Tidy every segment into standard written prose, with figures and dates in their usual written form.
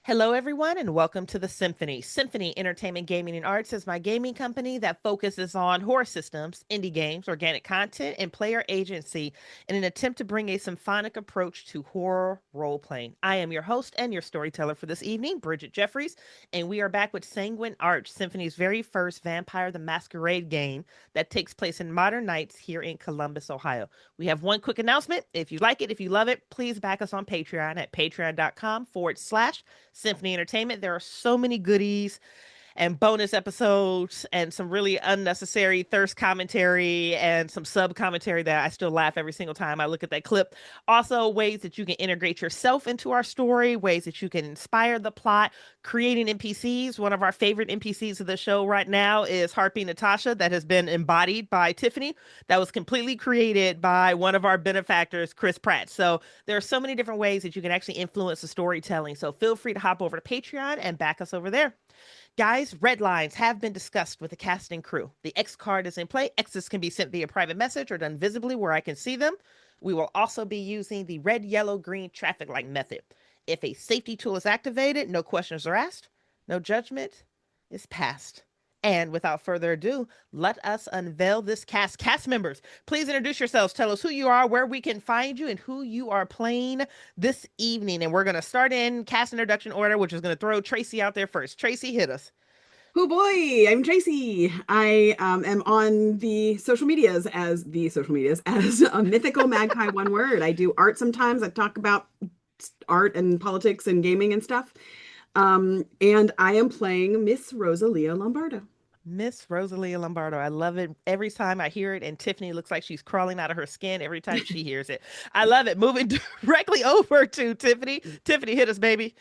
Hello, everyone, and welcome to the Symphony. Symphony Entertainment, Gaming, and Arts is my gaming company that focuses on horror systems, indie games, organic content, and player agency in an attempt to bring a symphonic approach to horror role playing. I am your host and your storyteller for this evening, Bridgett Jeffries, and we are back with Sanguine Arch, Symphony's very first Vampire the Masquerade game that takes place in modern nights here in Columbus, Ohio. We have one quick announcement. If you like it, if you love it, please back us on Patreon at patreon.com/. Symphony Entertainment. There are so many goodies and bonus episodes and some really unnecessary thirst commentary and some sub commentary that I still laugh every single time I look at that clip. Also, ways that you can integrate yourself into our story, ways that you can inspire the plot, creating NPCs. One of our favorite NPCs of the show right now is Harpy Natasha, that has been embodied by Tiffany, that was completely created by one of our benefactors, Chris Pratt. So there are so many different ways that you can actually influence the storytelling. So feel free to hop over to Patreon and back us over there. Guys, red lines have been discussed with the casting crew. The X card is in play. X's can be sent via private message or done visibly where I can see them. We will also be using the red, yellow, green traffic light method. If a safety tool is activated, no questions are asked, no judgment is passed. And without further ado, let us unveil this cast. Cast members, please introduce yourselves. Tell us who you are, where we can find you, and who you are playing this evening. And we're going to start in cast introduction order, which is going to throw Tracy out there first. Tracy, hit us. Oh boy, I'm Tracy. I am on the social medias as a mythical magpie one word. I do art sometimes. I talk about art and politics and gaming and stuff. And I am playing Miss Rosalia Lombardo. Miss Rosalia Lombardo. I love it every time I hear it, and Tiffany looks like she's crawling out of her skin every time she hears it. I love it. Moving directly over to Tiffany. Tiffany, hit us, baby.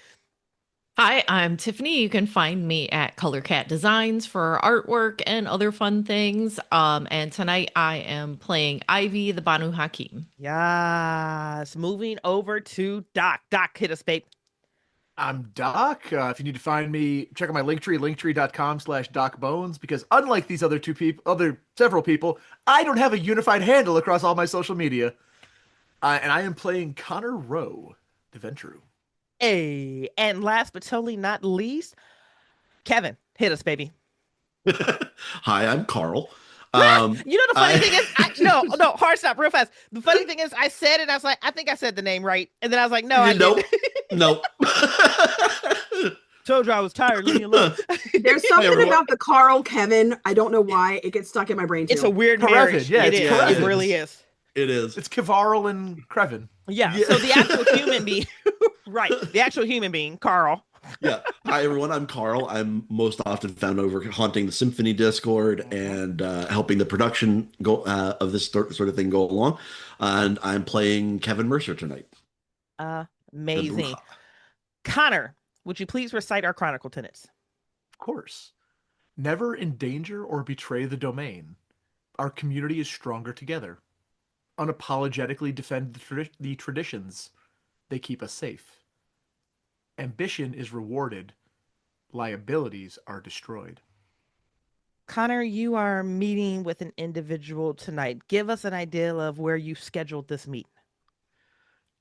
Hi, I'm Tiffany. You can find me at Color Cat Designs for artwork and other fun things. And tonight I am playing Ivy, the Banu Hakim. Yes. Moving over to Doc. Doc, hit us, babe. I'm Doc. If you need to find me, check out my Linktree, linktree.com/DocBones, because unlike these other several people, I don't have a unified handle across all my social media. And I am playing Connor Rowe, the Ventru. Hey, and last but totally not least, Kevin, hit us, baby. Hi, I'm Carl. You know the funny I thing is, no, hard stop, real fast. The funny thing is, I said it. I was like, I think I said the name right, and then I was like, no, I nope, didn't. nope. Told you I was tired. Leave me alone. There's Hey something everyone. about the Carl Kevin. I don't know why it gets stuck in my brain It's a too. weird Karevin, marriage. yeah, It it's is. Yeah, It Karevin. it really is. is. It is. It's Kivarl and Krevin. Yeah. Yeah. So the actual human being, right? The actual human being, Carl. Yeah. Hi everyone. I'm Carl. I'm most often found over haunting the Symphony Discord and helping the production go of this sort of thing go along. And I'm playing Kevin Mercer tonight. The Amazing. Bruja. Connor, would you please recite our chronicle tenets? Of course. Never endanger or betray the domain. Our community is stronger together. Unapologetically defend the traditions. They keep us safe. Ambition is rewarded. Liabilities are destroyed. Connor, you are meeting with an individual tonight. Give us an idea of where you scheduled this meet.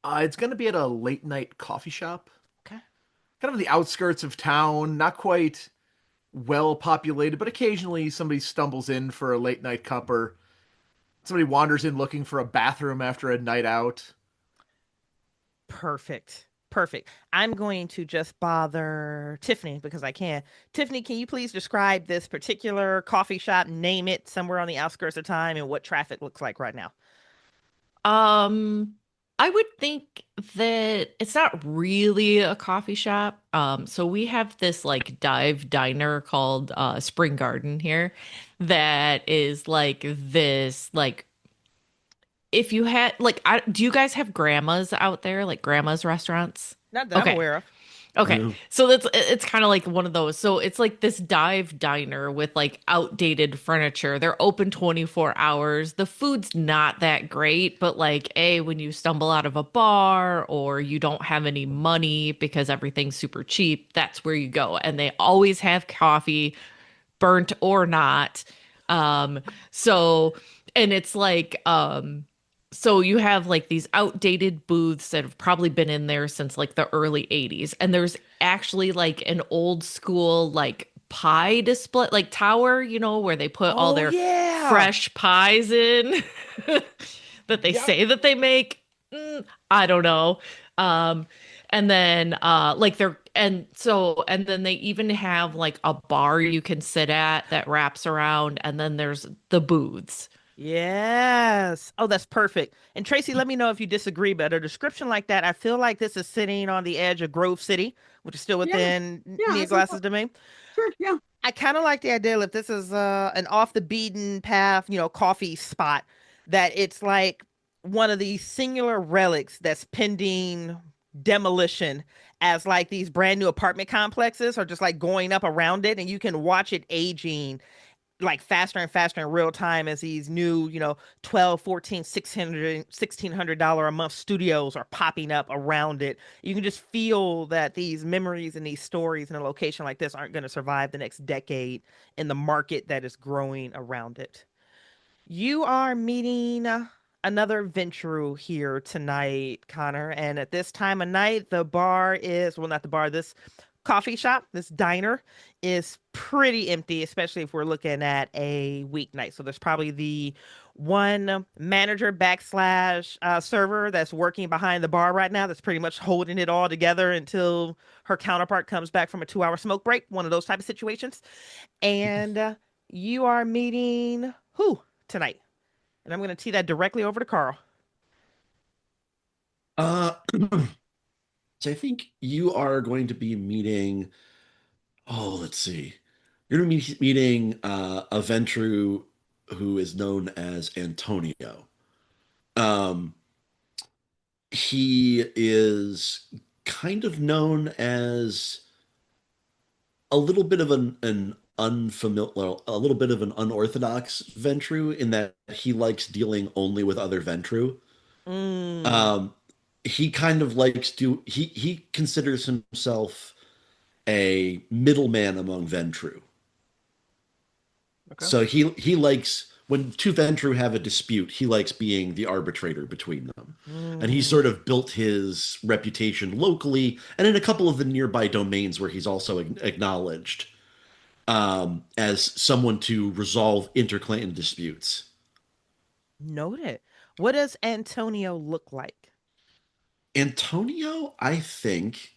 It's going to be at a late night coffee shop, Okay. kind of on the outskirts of town, not quite well populated, but occasionally somebody stumbles in for a late night cup or somebody wanders in looking for a bathroom after a night out. Perfect. Perfect. I'm going to just bother Tiffany because I can. Tiffany, can you please describe this particular coffee shop, name it somewhere on the outskirts of time, and what traffic looks like right now? Um, I would think that it's not really a coffee shop. So we have this like dive diner called Spring Garden here that is like this like if you had like do you guys have grandmas out there, like grandma's restaurants? Not that I'm Okay. aware of. Okay. Yeah. So it's kind of like one of those. So it's like this dive diner with like outdated furniture. They're open 24 hours. The food's not that great, but like when you stumble out of a bar or you don't have any money because everything's super cheap, that's where you go. And they always have coffee, burnt or not. Um so and it's like so you have like these outdated booths that have probably been in there since like the early 80s. And there's actually like an old school like pie display, like tower, where they put all Oh their yeah. fresh pies in that they Yep. say that they make. I don't know. Um, and then like they're and then they even have like a bar you can sit at that wraps around, and then there's the booths. Yes. Oh, that's perfect. And Tracy, let me know if you disagree, but a description like that, I feel like this is sitting on the edge of Grove City, which is still Yeah, within yeah, Nia that's what I Glass's thought. domain. Sure, yeah. I kind of like the idea if this is an off the beaten path, coffee spot, that it's like one of these singular relics that's pending demolition as like these brand new apartment complexes are just like going up around it and you can watch it aging like faster and faster in real time as these new 12, 14, 600, $1,600 a month studios are popping up around it. You can just feel that these memories and these stories in a location like this aren't going to survive the next decade in the market that is growing around it. You are meeting another Ventrue here tonight, Connor. And at this time of night, the bar is, well, not the bar, this coffee shop, this diner is pretty empty, especially if we're looking at a weeknight. So there's probably the one manager backslash server that's working behind the bar right now that's pretty much holding it all together until her counterpart comes back from a 2 hour smoke break, one of those type of situations. And you are meeting who tonight? And I'm going to tee that directly over to Carl. Uh, so I think you are going to be meeting. Oh, let's see. You're going to be meeting a Ventru who is known as Antonio. Um, he is kind of known as a little bit of an unfamiliar, well, a little bit of an unorthodox Ventru in that he likes dealing only with other Ventru. Mm, Um, he kind of likes to he considers himself a middleman among Ventru. Okay. So he likes when two Ventru have a dispute, he likes being the arbitrator between them. And he mm. sort of built his reputation locally and in a couple of the nearby domains where he's also acknowledged as someone to resolve interclan disputes. Noted. What does Antonio look like? Antonio, I think,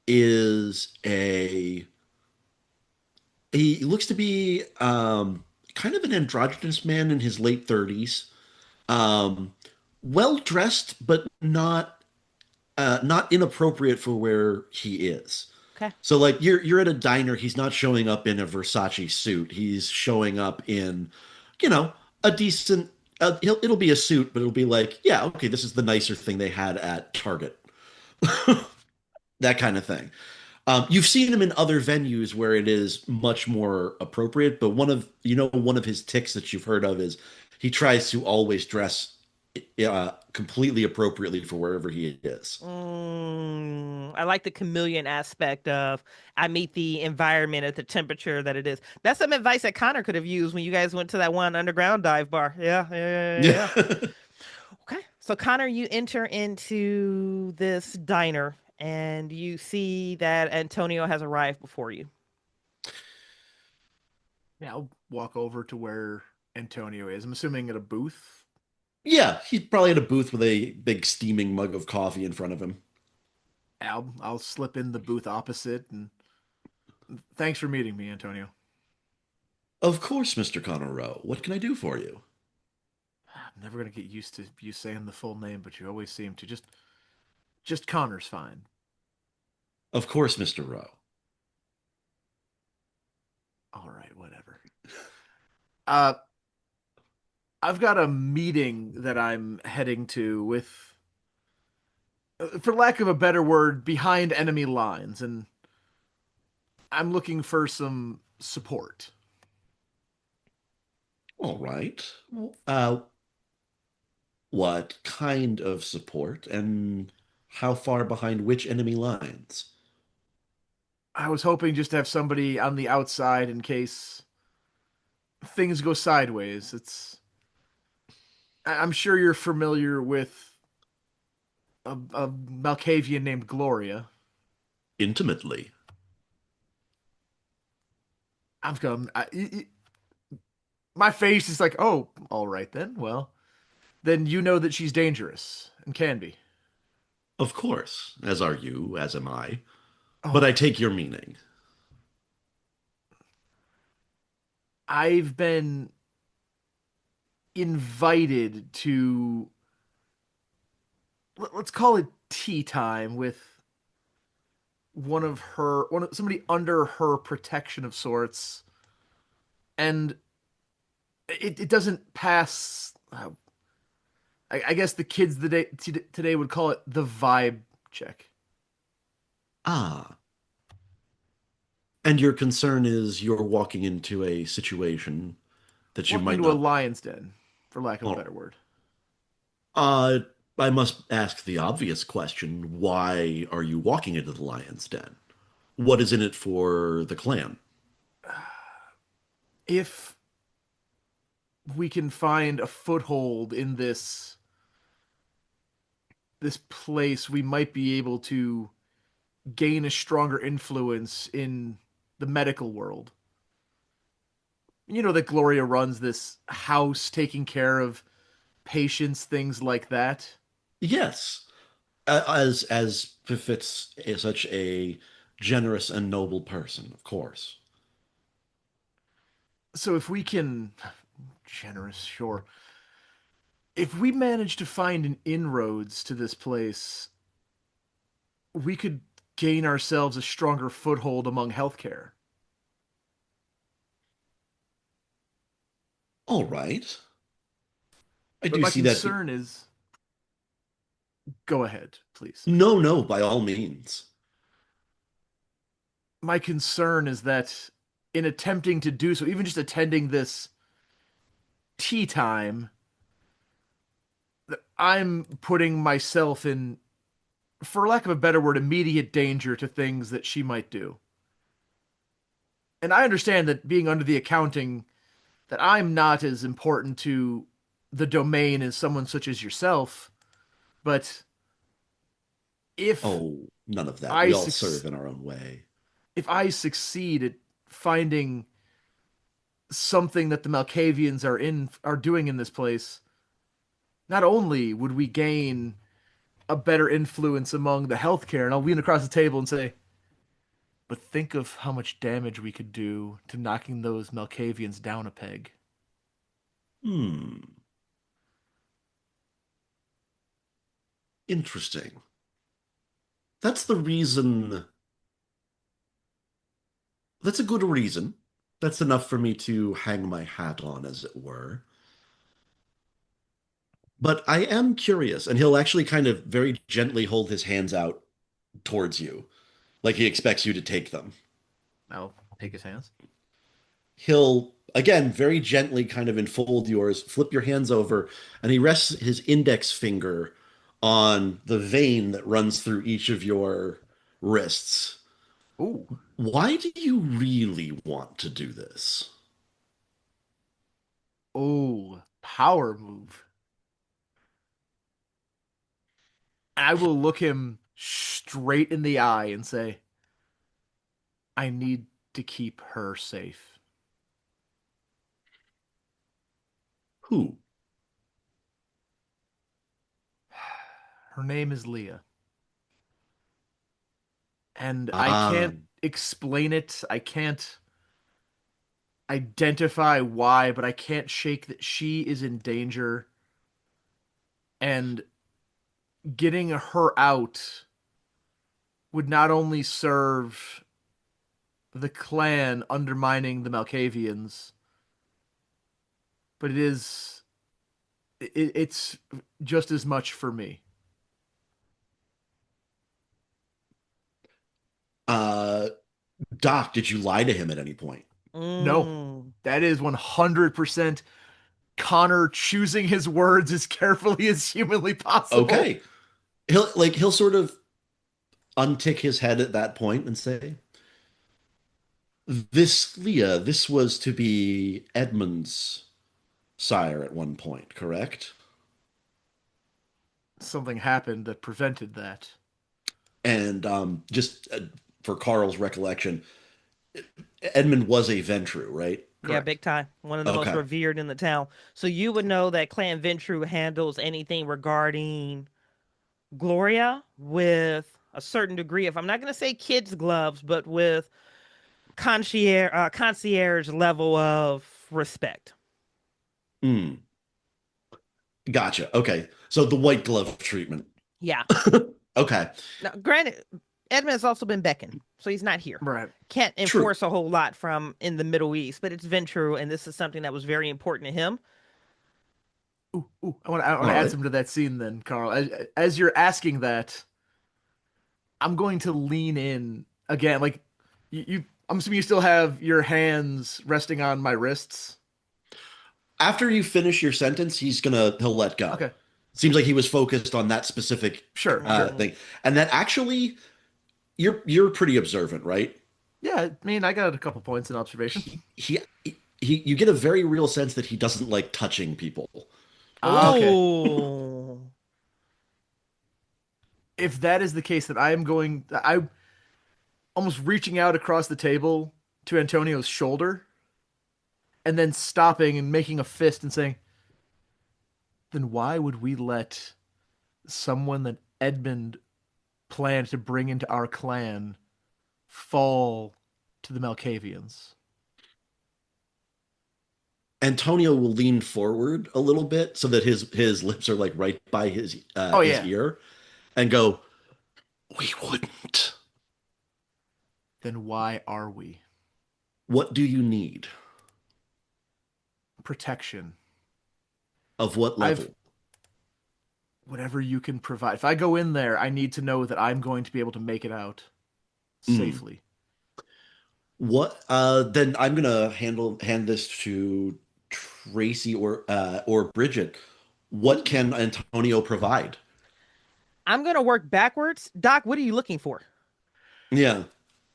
is a he looks to be kind of an androgynous man in his late 30s. Um, well dressed, but not inappropriate for where he is. Okay. So like you're at a diner, he's not showing up in a Versace suit. He's showing up in, you know, a decent it'll be a suit, but it'll be like, yeah, okay, this is the nicer thing they had at Target. That kind of thing. You've seen him in other venues where it is much more appropriate, but one of his ticks that you've heard of is he tries to always dress completely appropriately for wherever he is. I like the chameleon aspect of I meet the environment at the temperature that it is. That's some advice that Connor could have used when you guys went to that one underground dive bar. Yeah, yeah, yeah, yeah. Yeah. Yeah. Okay. So Connor, you enter into this diner and you see that Antonio has arrived before you. Yeah, I'll walk over to where Antonio is. I'm assuming at a booth. Yeah, he's probably at a booth with a big steaming mug of coffee in front of him. I'll slip in the booth opposite and thanks for meeting me, Antonio. Of course, Mr. Conroe. What can I do for you? I'm never gonna get used to you saying the full name, but you always seem to. Just Connor's fine. Of course, Mr. Rowe. All right, whatever. Uh, I've got a meeting that I'm heading to with, for lack of a better word, behind enemy lines, and I'm looking for some support. All right. What kind of support and how far behind which enemy lines? I was hoping just to have somebody on the outside in case things go sideways. I'm sure you're familiar with a Malkavian named Gloria. Intimately. I'm come. My face is like, oh, all right then. Well, then you know that she's dangerous and can be. Of course, as are you, as am I. But Oh, I take your meaning. I've been invited to let's call it tea time with somebody under her protection of sorts, and it doesn't pass. I guess the kids today would call it the vibe check. Ah, and your concern is you're walking into a situation that you Walking might into a not. lion's den, for lack of a Oh, better word. uh, I must ask the obvious question: why are you walking into the lion's den? What is in it for the clan? If we can find a foothold in this place, we might be able to gain a stronger influence in the medical world. You know that Gloria runs this house taking care of patients, things like that. Yes, as befits such a generous and noble person, of course. So if we can, generous, sure. If we manage to find an inroads to this place, we could gain ourselves a stronger foothold among healthcare. All right. I But do my see that. concern is, go ahead, please. No, no, by all means. My concern is that in attempting to do so, even just attending this tea time, I'm putting myself in, for lack of a better word, immediate danger to things that she might do. And I understand that being under the accounting, that I'm not as important to the domain as someone such as yourself, but if Oh, none of that. I We all suc- serve in our own way. if I succeed at finding something that the Malkavians are doing in this place, not only would we gain a better influence among the healthcare, and I'll lean across the table and say, but think of how much damage we could do to knocking those Malkavians down a peg. Hmm, interesting. That's the reason. That's a good reason. That's enough for me to hang my hat on, as it were. But I am curious, and he'll actually kind of very gently hold his hands out towards you, like he expects you to take them. I'll take his hands. He'll, again, very gently kind of enfold yours, flip your hands over, and he rests his index finger on the vein that runs through each of your wrists. Ooh, Why do you really want to do this? ooh, power move. I will look him straight in the eye and say, I need to keep her safe. Who? Her name is Leah. And I Ah, can't explain it. I can't identify why, but I can't shake that she is in danger. And getting her out would not only serve the clan undermining the Malkavians, but it's just as much for me. uh, Doc, did you lie to him at any point? No, Mm. that is 100% Connor choosing his words as carefully as humanly possible. Okay. He'll sort of untick his head at that point and say, "This Leah, this was to be Edmund's sire at one point, correct?" something happened that prevented that. And just for Carl's recollection, Edmund was a Ventru, right? Yeah, Correct. big time. One of the most Okay. revered in the town. So you would know that Clan Ventru handles anything regarding Gloria with a certain degree of, I'm not going to say kids' gloves, but with concierge level of respect. Hmm. Gotcha. Okay. So the white glove treatment. Yeah. Okay. Now, granted, Edmund has also been beckoned, so he's not here. Right. Can't True. enforce a whole lot from in the Middle East, but it's Ventru, and this is something that was very important to him. Ooh. I want to All add right. something to that scene then, Carl. As you're asking that, I'm going to lean in again. Like I'm assuming you still have your hands resting on my wrists. After you finish your sentence, he'll let go. Okay. Seems like he was focused on that specific Sure. Mm, thing. And that actually you're pretty observant, right? Yeah, I mean, I got a couple points in observation. He you get a very real sense that he doesn't like touching people. Ah, okay. oh, If that is the case, then I almost reaching out across the table to Antonio's shoulder and then stopping and making a fist and saying, then why would we let someone that Edmund planned to bring into our clan fall to the Malkavians? Antonio will lean forward a little bit so that his lips are like right by Oh his yeah. ear and go, "We wouldn't. Then why are we? What do you need? Protection. Of what I've level?" whatever you can provide. If I go in there, I need to know that I'm going to be able to make it out Mm. safely. What then I'm gonna hand this to Tracy or Bridgett. What can Antonio provide? I'm gonna work backwards. Doc, what are you looking for? Yeah.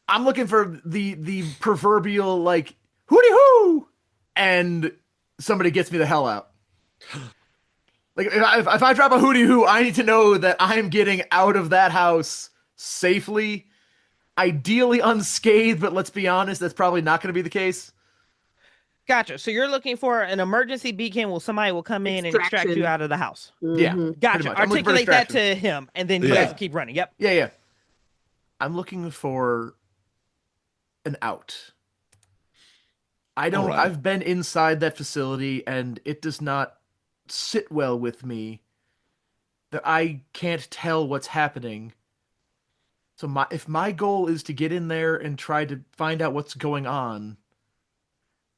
I'm looking for the proverbial like hooty hoo, and somebody gets me the hell out. Like if I drop a hooty hoo, I need to know that I'm getting out of that house safely, ideally unscathed. But let's be honest, that's probably not going to be the case. Gotcha. So you're looking for an emergency beacon where somebody will come in and extract you Extraction. out of the house. Yeah, Hmm. pretty Gotcha. much. I'm looking for Articulate that distraction. to him, and then you guys Yeah. will keep running. Yep. Yeah. I'm looking for an out. I All don't. right. I've been inside that facility, and it does not sit well with me that I can't tell what's happening. So if my goal is to get in there and try to find out what's going on,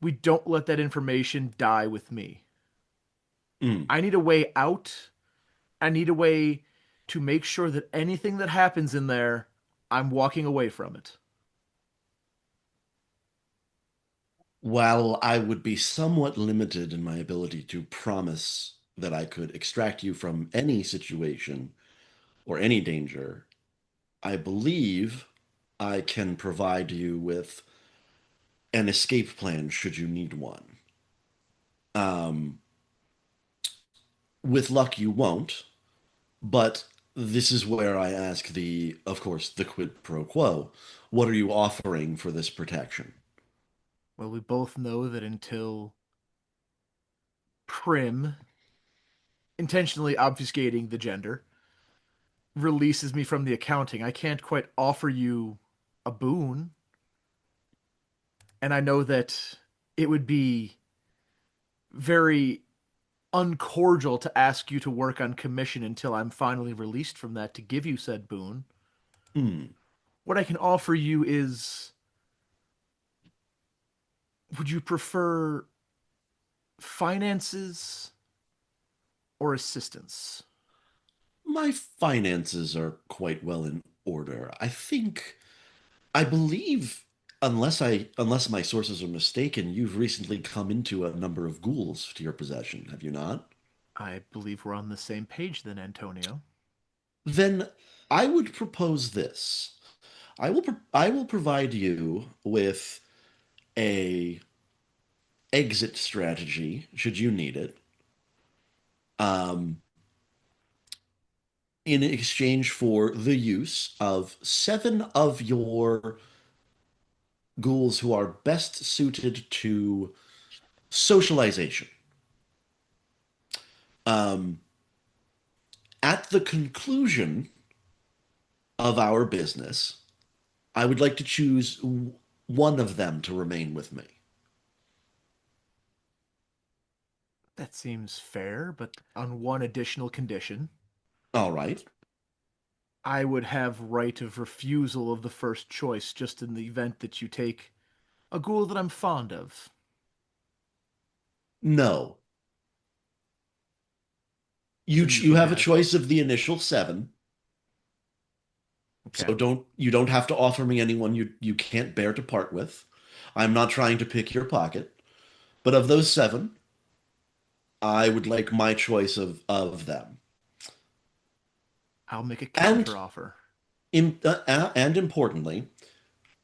we don't let that information die with me. Mm. I need a way out. I need a way to make sure that anything that happens in there, I'm walking away from it. While I would be somewhat limited in my ability to promise that I could extract you from any situation or any danger, I believe I can provide you with an escape plan should you need one. Um, with luck, you won't, but this is where I ask of course, the quid pro quo. What are you offering for this protection? Well, we both know that until Prim, intentionally obfuscating the gender, releases me from the accounting, I can't quite offer you a boon. And I know that it would be very uncordial to ask you to work on commission until I'm finally released from that to give you said boon. Hmm. What I can offer you is, would you prefer finances or assistance? My finances are quite well in order. I believe, unless my sources are mistaken, you've recently come into a number of ghouls to your possession, have you not? I believe we're on the same page then, Antonio. Then I would propose this. I will provide you with a exit strategy should you need it. Um, in exchange for the use of 7 of your ghouls who are best suited to socialization. Um, at the conclusion of our business, I would like to choose one of them to remain with me. That seems fair, but on one additional condition. All right. I would have right of refusal of the first choice just in the event that you take a ghoul that I'm fond of. No. You Then you you can have a have it. choice of the initial 7. Okay. So you don't have to offer me anyone you can't bear to part with. I'm not trying to pick your pocket. But of those 7, I would like my choice of them. I'll make a And counteroffer. and importantly,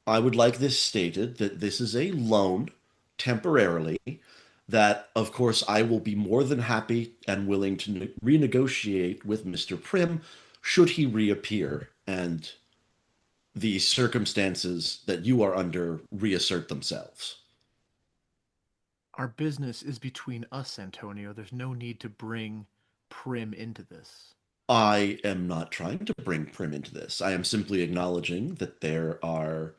I would like this stated that this is a loan temporarily, that of course I will be more than happy and willing to renegotiate with Mr. Prim should he reappear and the circumstances that you are under reassert themselves. Our business is between us, Antonio. There's no need to bring Prim into this. I am not trying to bring Prim into this. I am simply acknowledging that there are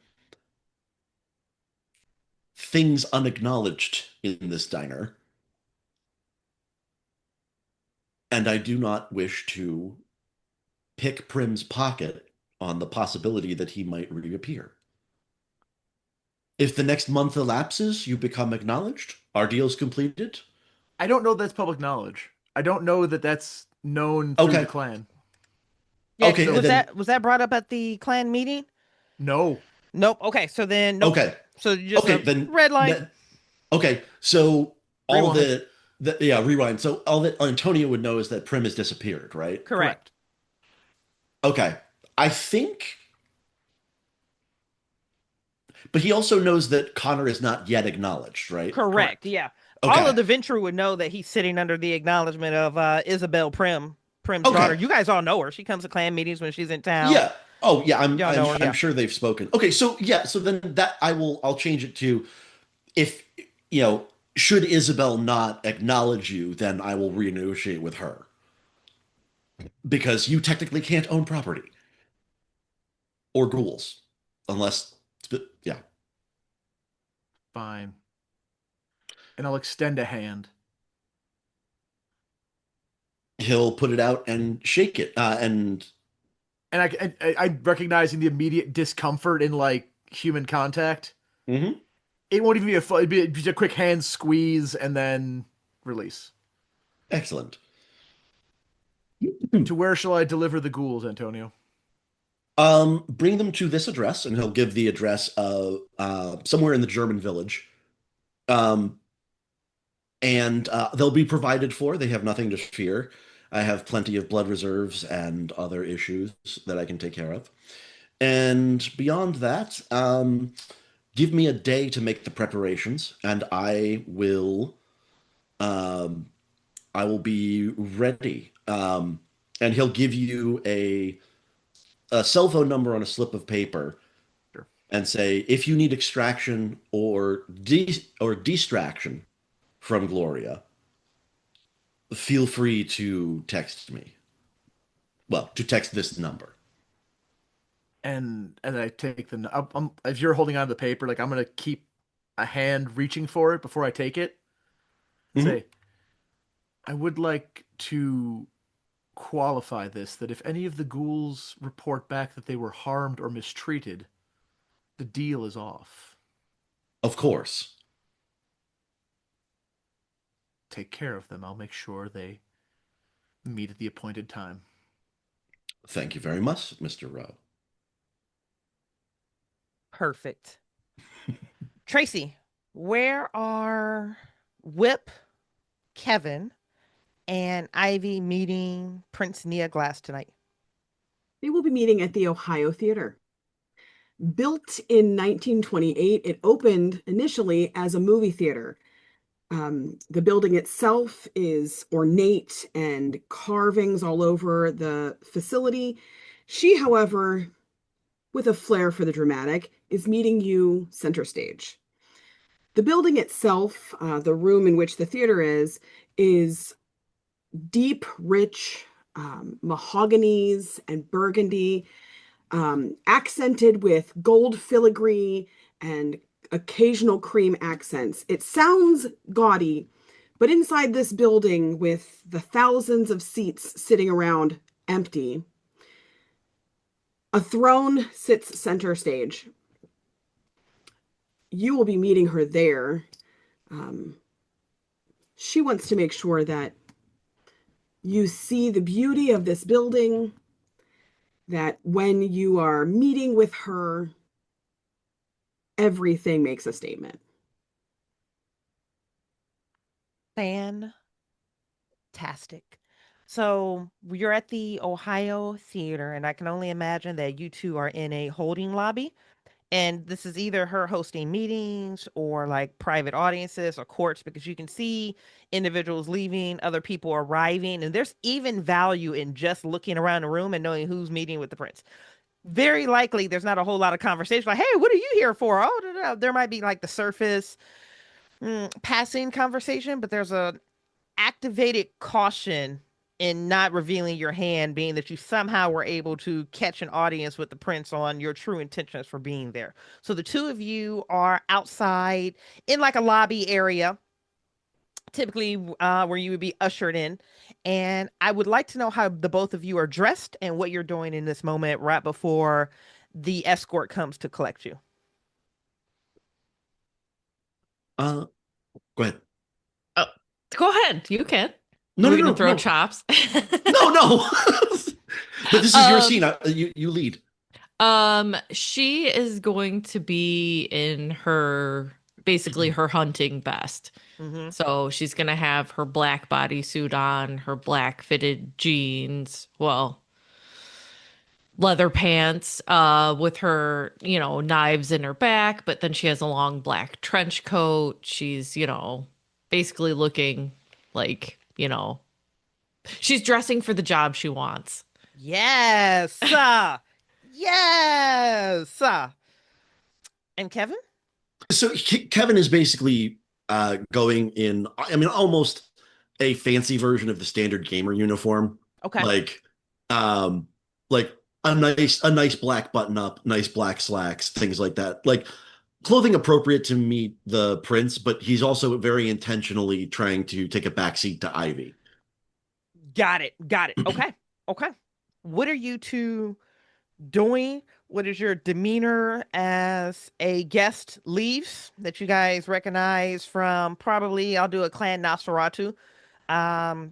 things unacknowledged in this diner, and I do not wish to pick Prim's pocket on the possibility that he might reappear. If the next month elapses, you become acknowledged, our deal's completed. I don't know that's public knowledge. I don't know that that's known through the Okay. clan. Yeah, Okay, was then that brought up at the clan meeting? No. Nope. Okay, so then nope. okay. So just Okay, a then red light. okay, so all Rewind. yeah, rewind. So all that Antonio would know is that Prim has disappeared, right? Correct. Okay. I think, but he also knows that Connor is not yet acknowledged, right? Correct. Yeah. All Okay. of the Venture would know that he's sitting under the acknowledgement of Isabel Prim's Okay. daughter. You guys all know her. She comes to clan meetings when she's in town. Yeah. Oh, yeah. Y'all know her, yeah. I'm sure they've spoken. Okay. So yeah. So then that I'll change it to, if should Isabel not acknowledge you, then I will renegotiate with her because you technically can't own property or ghouls unless, yeah. Fine. And I'll extend a hand. He'll put it out and shake it, and I recognizing the immediate discomfort in like human contact. Mhm. It won't even be it'd be just a quick hand squeeze and then release. Excellent. To where shall I deliver the ghouls, Antonio? Bring them to this address, and he'll give the address of somewhere in the German village. Um, and they'll be provided for. They have nothing to fear. I have plenty of blood reserves and other issues that I can take care of. And beyond that, give me a day to make the preparations, and I will be ready. And he'll give you a cell phone number on a slip of paper, Sure. and say, if you need extraction or distraction from Gloria, feel free to text me. Well, to text this number. And I take the if you're holding on to the paper, like I'm gonna keep a hand reaching for it before I take it. Mhm. Say, I would like to qualify this that if any of the ghouls report back that they were harmed or mistreated, the deal is off. Of course. Take care of them. I'll make sure they meet at the appointed time. Thank you very much, Mr. Rowe. Perfect. Tracey, where are Whip, Kevin, and Ivy meeting Prince Nia Glass tonight? They will be meeting at the Ohio Theater. Built in 1928, it opened initially as a movie theater. The building itself is ornate and carvings all over the facility. She, however, with a flair for the dramatic, is meeting you center stage. The building itself, the room in which the theater is deep, rich mahoganies and burgundy, accented with gold filigree and occasional cream accents. It sounds gaudy, but inside this building, with the thousands of seats sitting around empty, a throne sits center stage. You will be meeting her there. She wants to make sure that you see the beauty of this building, that when you are meeting with her, everything makes a statement. Fantastic. So you're at the Ohio Theater, and I can only imagine that you two are in a holding lobby. And this is either her hosting meetings or like private audiences or courts, because you can see individuals leaving, other people arriving, and there's even value in just looking around the room and knowing who's meeting with the prince. Very likely there's not a whole lot of conversation like, hey, what are you here for? Oh, no, no. There might be like the surface passing conversation, but there's a activated caution in not revealing your hand, being that you somehow were able to catch an audience with the prince on your true intentions for being there. So the two of you are outside in like a lobby area, typically where you would be ushered in. And I would like to know how the both of you are dressed and what you're doing in this moment right before the escort comes to collect you. Go ahead. Oh, go ahead. You can. No, Are we no, gonna no, throw no. chops? No, no. But this is your scene. You lead. She is going to be in her basically her hunting vest. Mm-hmm. So she's gonna have her black bodysuit on, her black fitted jeans, well, leather pants, with her, knives in her back, but then she has a long black trench coat. She's, basically looking like, she's dressing for the job she wants. Yes. Yes. And Kevin? So Kevin is basically going in, I mean, almost a fancy version of the standard gamer uniform. Okay. Um, like a nice black button up, nice black slacks, things like that. Like clothing appropriate to meet the prince, but he's also very intentionally trying to take a backseat to Ivy. Got it. Got it. Okay. Okay. What are you two doing? What is your demeanor as a guest leaves that you guys recognize from probably, I'll do a clan Nosferatu.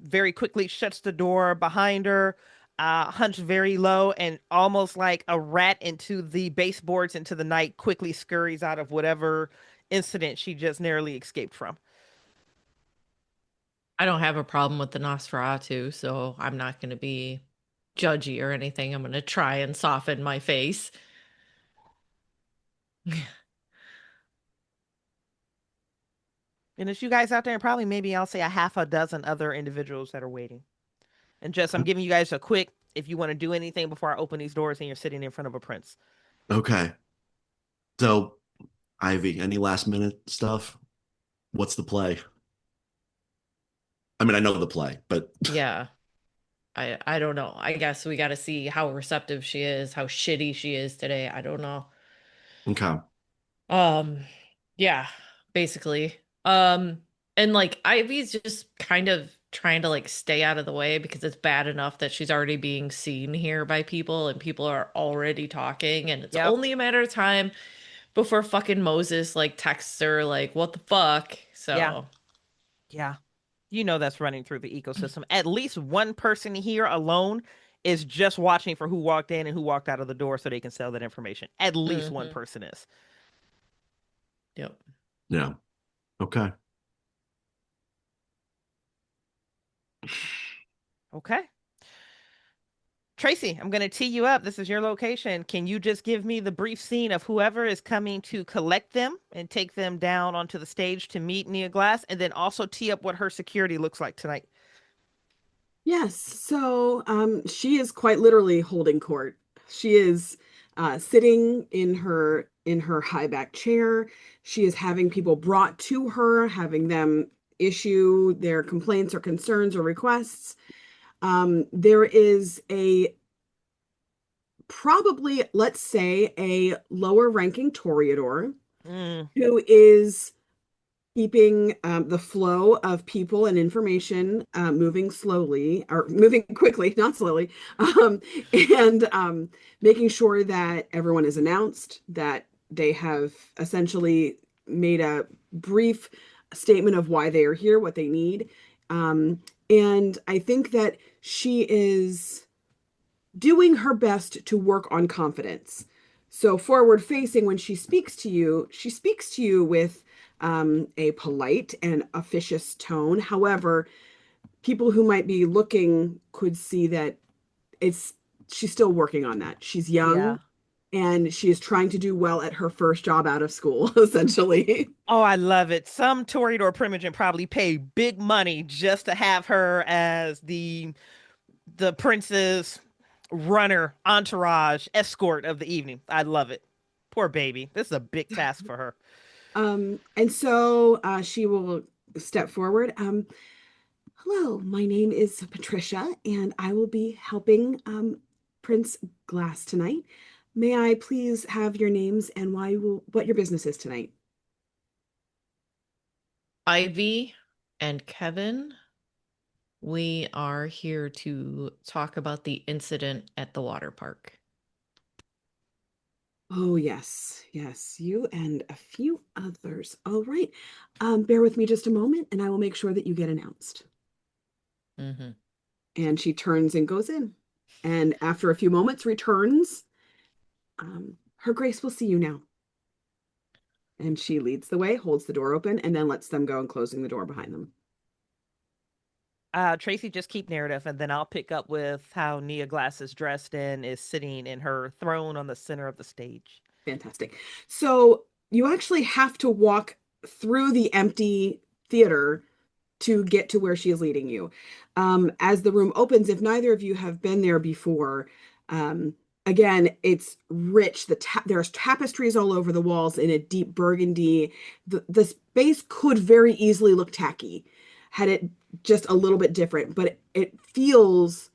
Very quickly shuts the door behind her, hunched very low, and almost like a rat into the baseboards into the night, quickly scurries out of whatever incident she just narrowly escaped from. I don't have a problem with the Nosferatu, so I'm not going to be judgy or anything. I'm going to try and soften my face. And it's you guys out there, and probably maybe I'll say a half a dozen other individuals that are waiting. And just I'm giving you guys a quick, if you want to do anything before I open these doors and you're sitting in front of a prince. Okay. So, Ivy, any last minute stuff? What's the play? I mean, I know the play, but Yeah. I don't know. I guess we got to see how receptive she is, how shitty she is today. I don't know. okay. Um, yeah, basically. And like Ivy's just kind of trying to like stay out of the way because it's bad enough that she's already being seen here by people and people are already talking and it's Yep. only a matter of time before fucking Moses like texts her like what the fuck. Yeah. So Yeah. You know that's running through the ecosystem. At least one person here alone is just watching for who walked in and who walked out of the door so they can sell that information. At least one mhm. person is. Yep. Yeah. Okay. Okay. Tracey, I'm going to tee you up. This is your location. Can you just give me the brief scene of whoever is coming to collect them and take them down onto the stage to meet Nia Glass, and then also tee up what her security looks like tonight? Yes, so she is quite literally holding court. She is sitting in her high back chair. She is having people brought to her, having them issue their complaints or concerns or requests. There is a probably, let's say, a lower ranking Toreador Mm, who is keeping the flow of people and information moving slowly or moving quickly, not slowly, um, and making sure that everyone is announced, that they have essentially made a brief statement of why they are here, what they need. And I think that she is doing her best to work on confidence. So forward facing, when she speaks to you with a polite and officious tone. However, people who might be looking could see that it's she's still working on that. She's yeah. young and she is trying to do well at her first job out of school, essentially. Oh, I love it. Some Toreador Primogen probably pay big money just to have her as the prince's runner, entourage, escort of the evening. I love it. Poor baby. This is a big task for her. And so she will step forward. Hello, my name is Patricia, and I will be helping Prince Glass tonight. May I please have your names and what your business is tonight? Ivy and Kevin, we are here to talk about the incident at the water park. Oh, yes, yes, you and a few others. All right. Bear with me just a moment, and I will make sure that you get announced. Mm-hmm. And she turns and goes in. And after a few moments, returns. Her Grace will see you now. And she leads the way, holds the door open, and then lets them go and closing the door behind them. Tracey, just keep narrative, and then I'll pick up with how Nia Glass is dressed and is sitting in her throne on the center of the stage. Fantastic. So you actually have to walk through the empty theater to get to where she is leading you. As the room opens, if neither of you have been there before, again, it's rich. There's tapestries all over the walls in a deep burgundy. The space could very easily look tacky had it just a little bit different, but it feels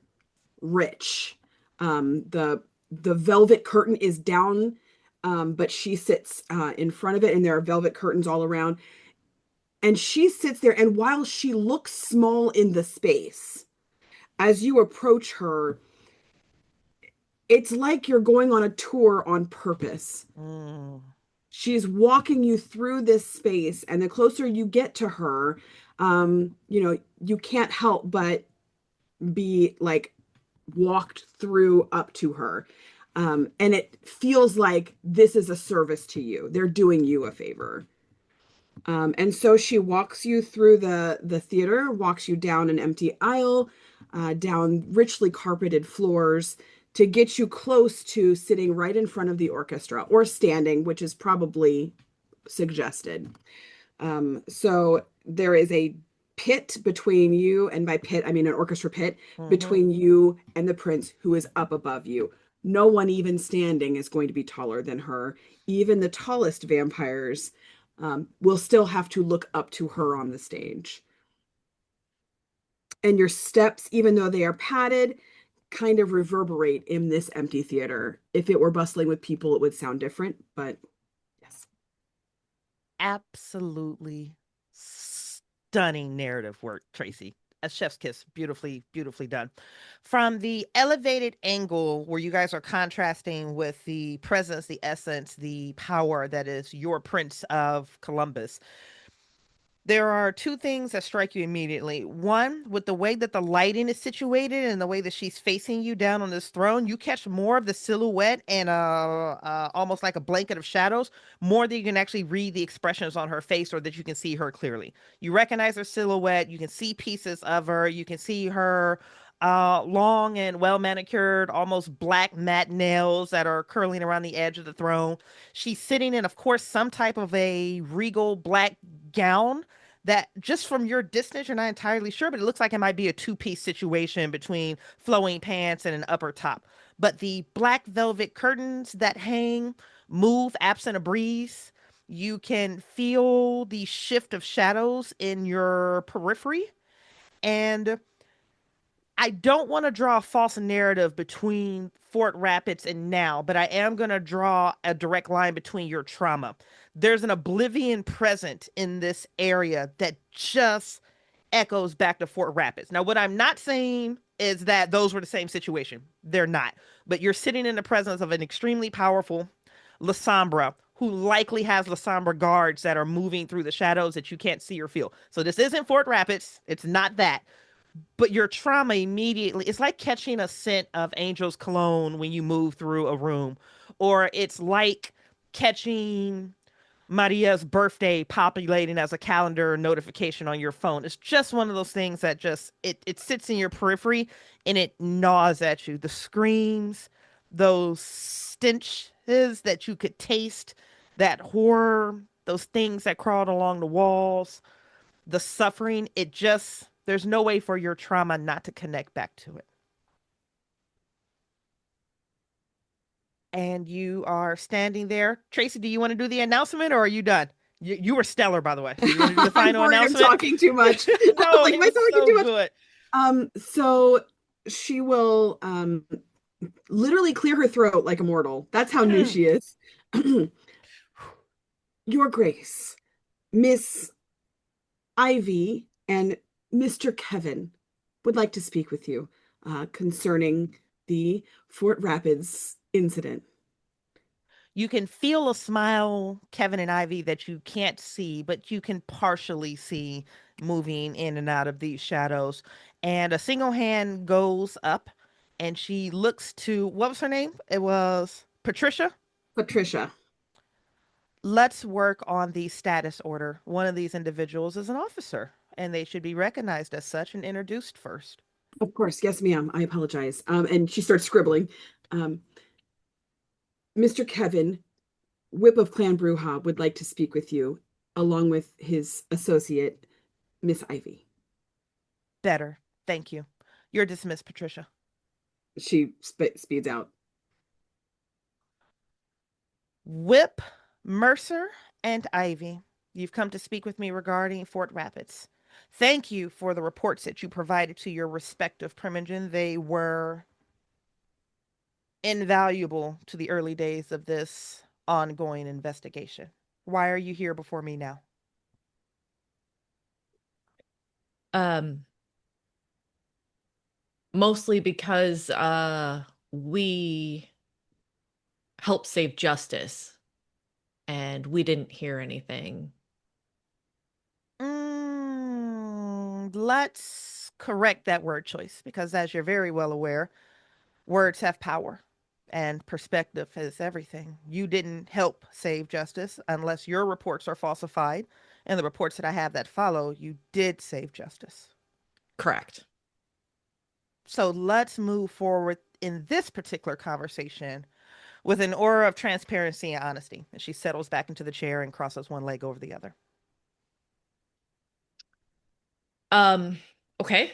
rich. The velvet curtain is down, but she sits in front of it, and there are velvet curtains all around. And she sits there, and while she looks small in the space, as you approach her, it's like you're going on a tour on purpose. Mm. She's walking you through this space, and the closer you get to her, you can't help but be like walked through up to her. And it feels like this is a service to you. They're doing you a favor. And so she walks you through the theater, walks you down an empty aisle, down richly carpeted floors to get you close to sitting right in front of the orchestra or standing, which is probably suggested. So there is a pit between you, and by pit, I mean an orchestra pit, between you and the prince who is up above you. No one even standing is going to be taller than her. Even the tallest vampires will still have to look up to her on the stage. And your steps, even though they are padded, kind of reverberate in this empty theater. If it were bustling with people, it would sound different, but yes. Absolutely stunning narrative work, Tracey. A chef's kiss, beautifully, beautifully done. From the elevated angle where you guys are contrasting with the presence, the essence, the power that is your Prince of Columbus, there are two things that strike you immediately. One, with the way that the lighting is situated and the way that she's facing you down on this throne, you catch more of the silhouette and almost like a blanket of shadows, more than you can actually read the expressions on her face or that you can see her clearly. You recognize her silhouette, you can see pieces of her, you can see her long and well manicured, almost black matte nails that are curling around the edge of the throne. She's sitting in, of course, some type of a regal black gown that just from your distance, you're not entirely sure, but it looks like it might be a two-piece situation between flowing pants and an upper top. But the black velvet curtains that hang move absent a breeze. You can feel the shift of shadows in your periphery. And I don't want to draw a false narrative between Fort Rapids and now, but I am going to draw a direct line between your trauma. There's an oblivion present in this area that just echoes back to Fort Rapids. Now, what I'm not saying is that those were the same situation. They're not. But you're sitting in the presence of an extremely powerful Lasombra who likely has Lasombra guards that are moving through the shadows that you can't see or feel. So this isn't Fort Rapids. It's not that. But your trauma immediately, it's like catching a scent of Angel's cologne when you move through a room, or it's like catching Maria's birthday populating as a calendar notification on your phone. It's just one of those things that just it sits in your periphery and it gnaws at you. The screams, those stenches that you could taste, that horror, those things that crawled along the walls, the suffering, it just there's no way for your trauma not to connect back to it. And you are standing there. Tracey, do you want to do the announcement or are you done? You were stellar, by the way. Do you want to do the final I'm announcement? I'm talking too much. No, Like, it am I was talking so too much? good. So she will literally clear her throat like a mortal. That's how new she is. Your Grace, Miss Ivy and Mr. Kevin would like to speak with you concerning the Fort Rapids incident. You can feel a smile, Kevin and Ivy, that you can't see, but you can partially see moving in and out of these shadows. And a single hand goes up and she looks to, what was her name? It was Patricia. Patricia. Let's work on the status order. One of these individuals is an officer and they should be recognized as such and introduced first. Of course. Yes, ma'am. I apologize. And she starts scribbling. Mr. Kevin, Whip of Clan Bruja, would like to speak with you, along with his associate, Miss Ivy. Better. Thank you. You're dismissed, Patricia. She speeds out. Whip, Mercer, and Ivy, you've come to speak with me regarding Fort Rapids. Thank you for the reports that you provided to your respective Primogen. They were invaluable to the early days of this ongoing investigation. Why are you here before me now? Mostly because we helped save justice and we didn't hear anything. Let's correct that word choice because, as you're very well aware, words have power and perspective is everything. You didn't help save justice unless your reports are falsified, and the reports that I have that follow, you did save justice. Correct. So let's move forward in this particular conversation with an aura of transparency and honesty. And she settles back into the chair and crosses one leg over the other. Okay.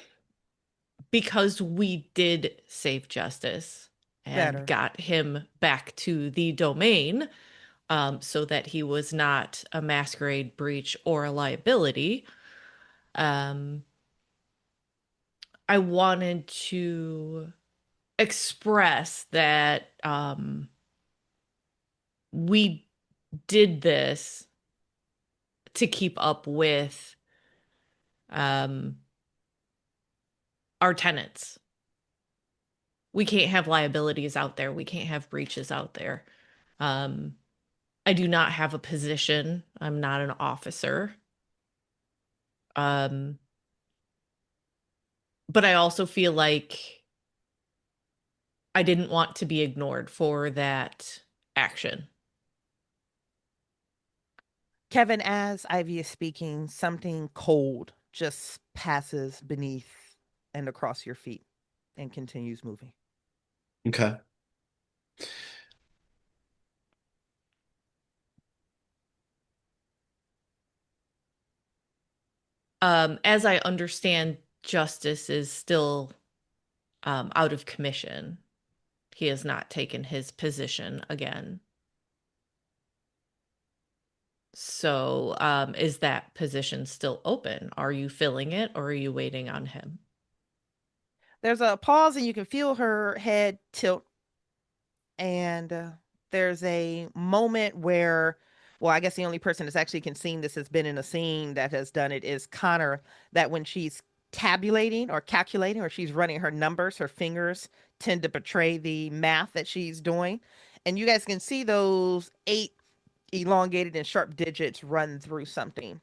Because we did save justice and Better. got him back to the domain, so that he was not a masquerade breach or a liability. I wanted to express that we did this to keep up with our tenants. We can't have liabilities out there. We can't have breaches out there. I do not have a position. I'm not an officer. But I also feel like I didn't want to be ignored for that action. Kevin, as Ivy is speaking, something cold just passes beneath and across your feet. and continues moving. Okay. As I understand, Justice is still out of commission. He has not taken his position again. So, is that position still open? Are you filling it or are you waiting on him? There's a pause, and you can feel her head tilt. And there's a moment where, well, I guess the only person that's actually can see this has been in a scene that has done it is Connor, that when she's tabulating or calculating or she's running her numbers, her fingers tend to betray the math that she's doing. And you guys can see those 8 elongated and sharp digits run through something.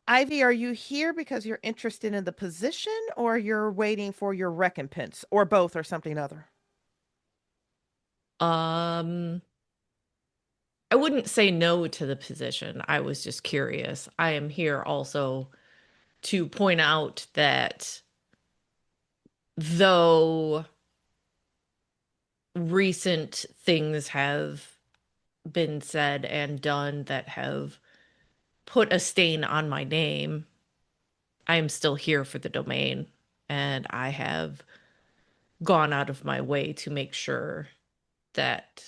Ivy, are you here because you're interested in the position or you're waiting for your recompense or both or something other? I wouldn't say no to the position. I was just curious. I am here also to point out that though recent things have been said and done that have put a stain on my name, I am still here for the domain, and I have gone out of my way to make sure that,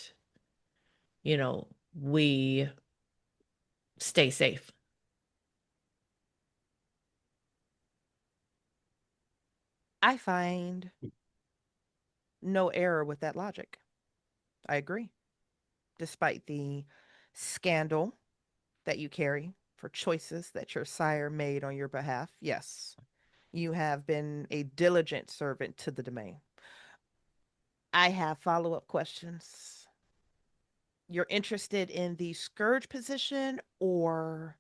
we stay safe. I find no error with that logic. I agree. Despite the scandal that you carry for choices that your sire made on your behalf, yes, you have been a diligent servant to the domain. I have follow up questions. You're interested in the scourge position, or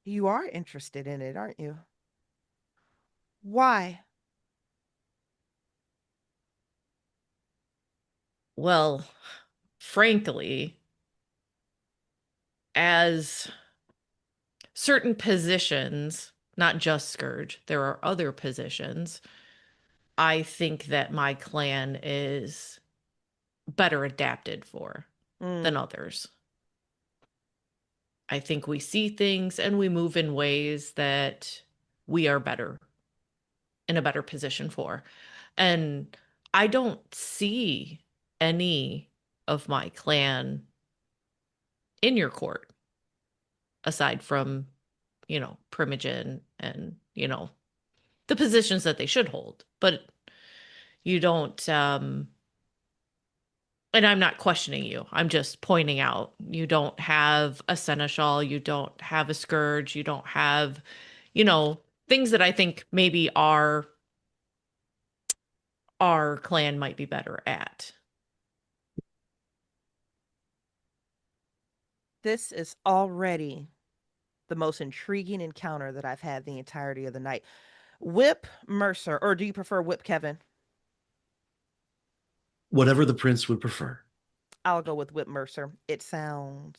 you are interested in it, aren't you? Why? Well, frankly, as certain positions, not just Scourge, there are other positions, I think that my clan is better adapted for than Mm. others. I think we see things and we move in ways that we are better, in a better position for. And I don't see any of my clan in your court aside from, Primogen and, the positions that they should hold. But you don't, and I'm not questioning you. I'm just pointing out you don't have a seneschal, you don't have a scourge, you don't have, things that I think maybe our clan might be better at. This is already the most intriguing encounter that I've had the entirety of the night. Whip Mercer, or do you prefer Whip Kevin? Whatever the prince would prefer. I'll go with Whip Mercer. It More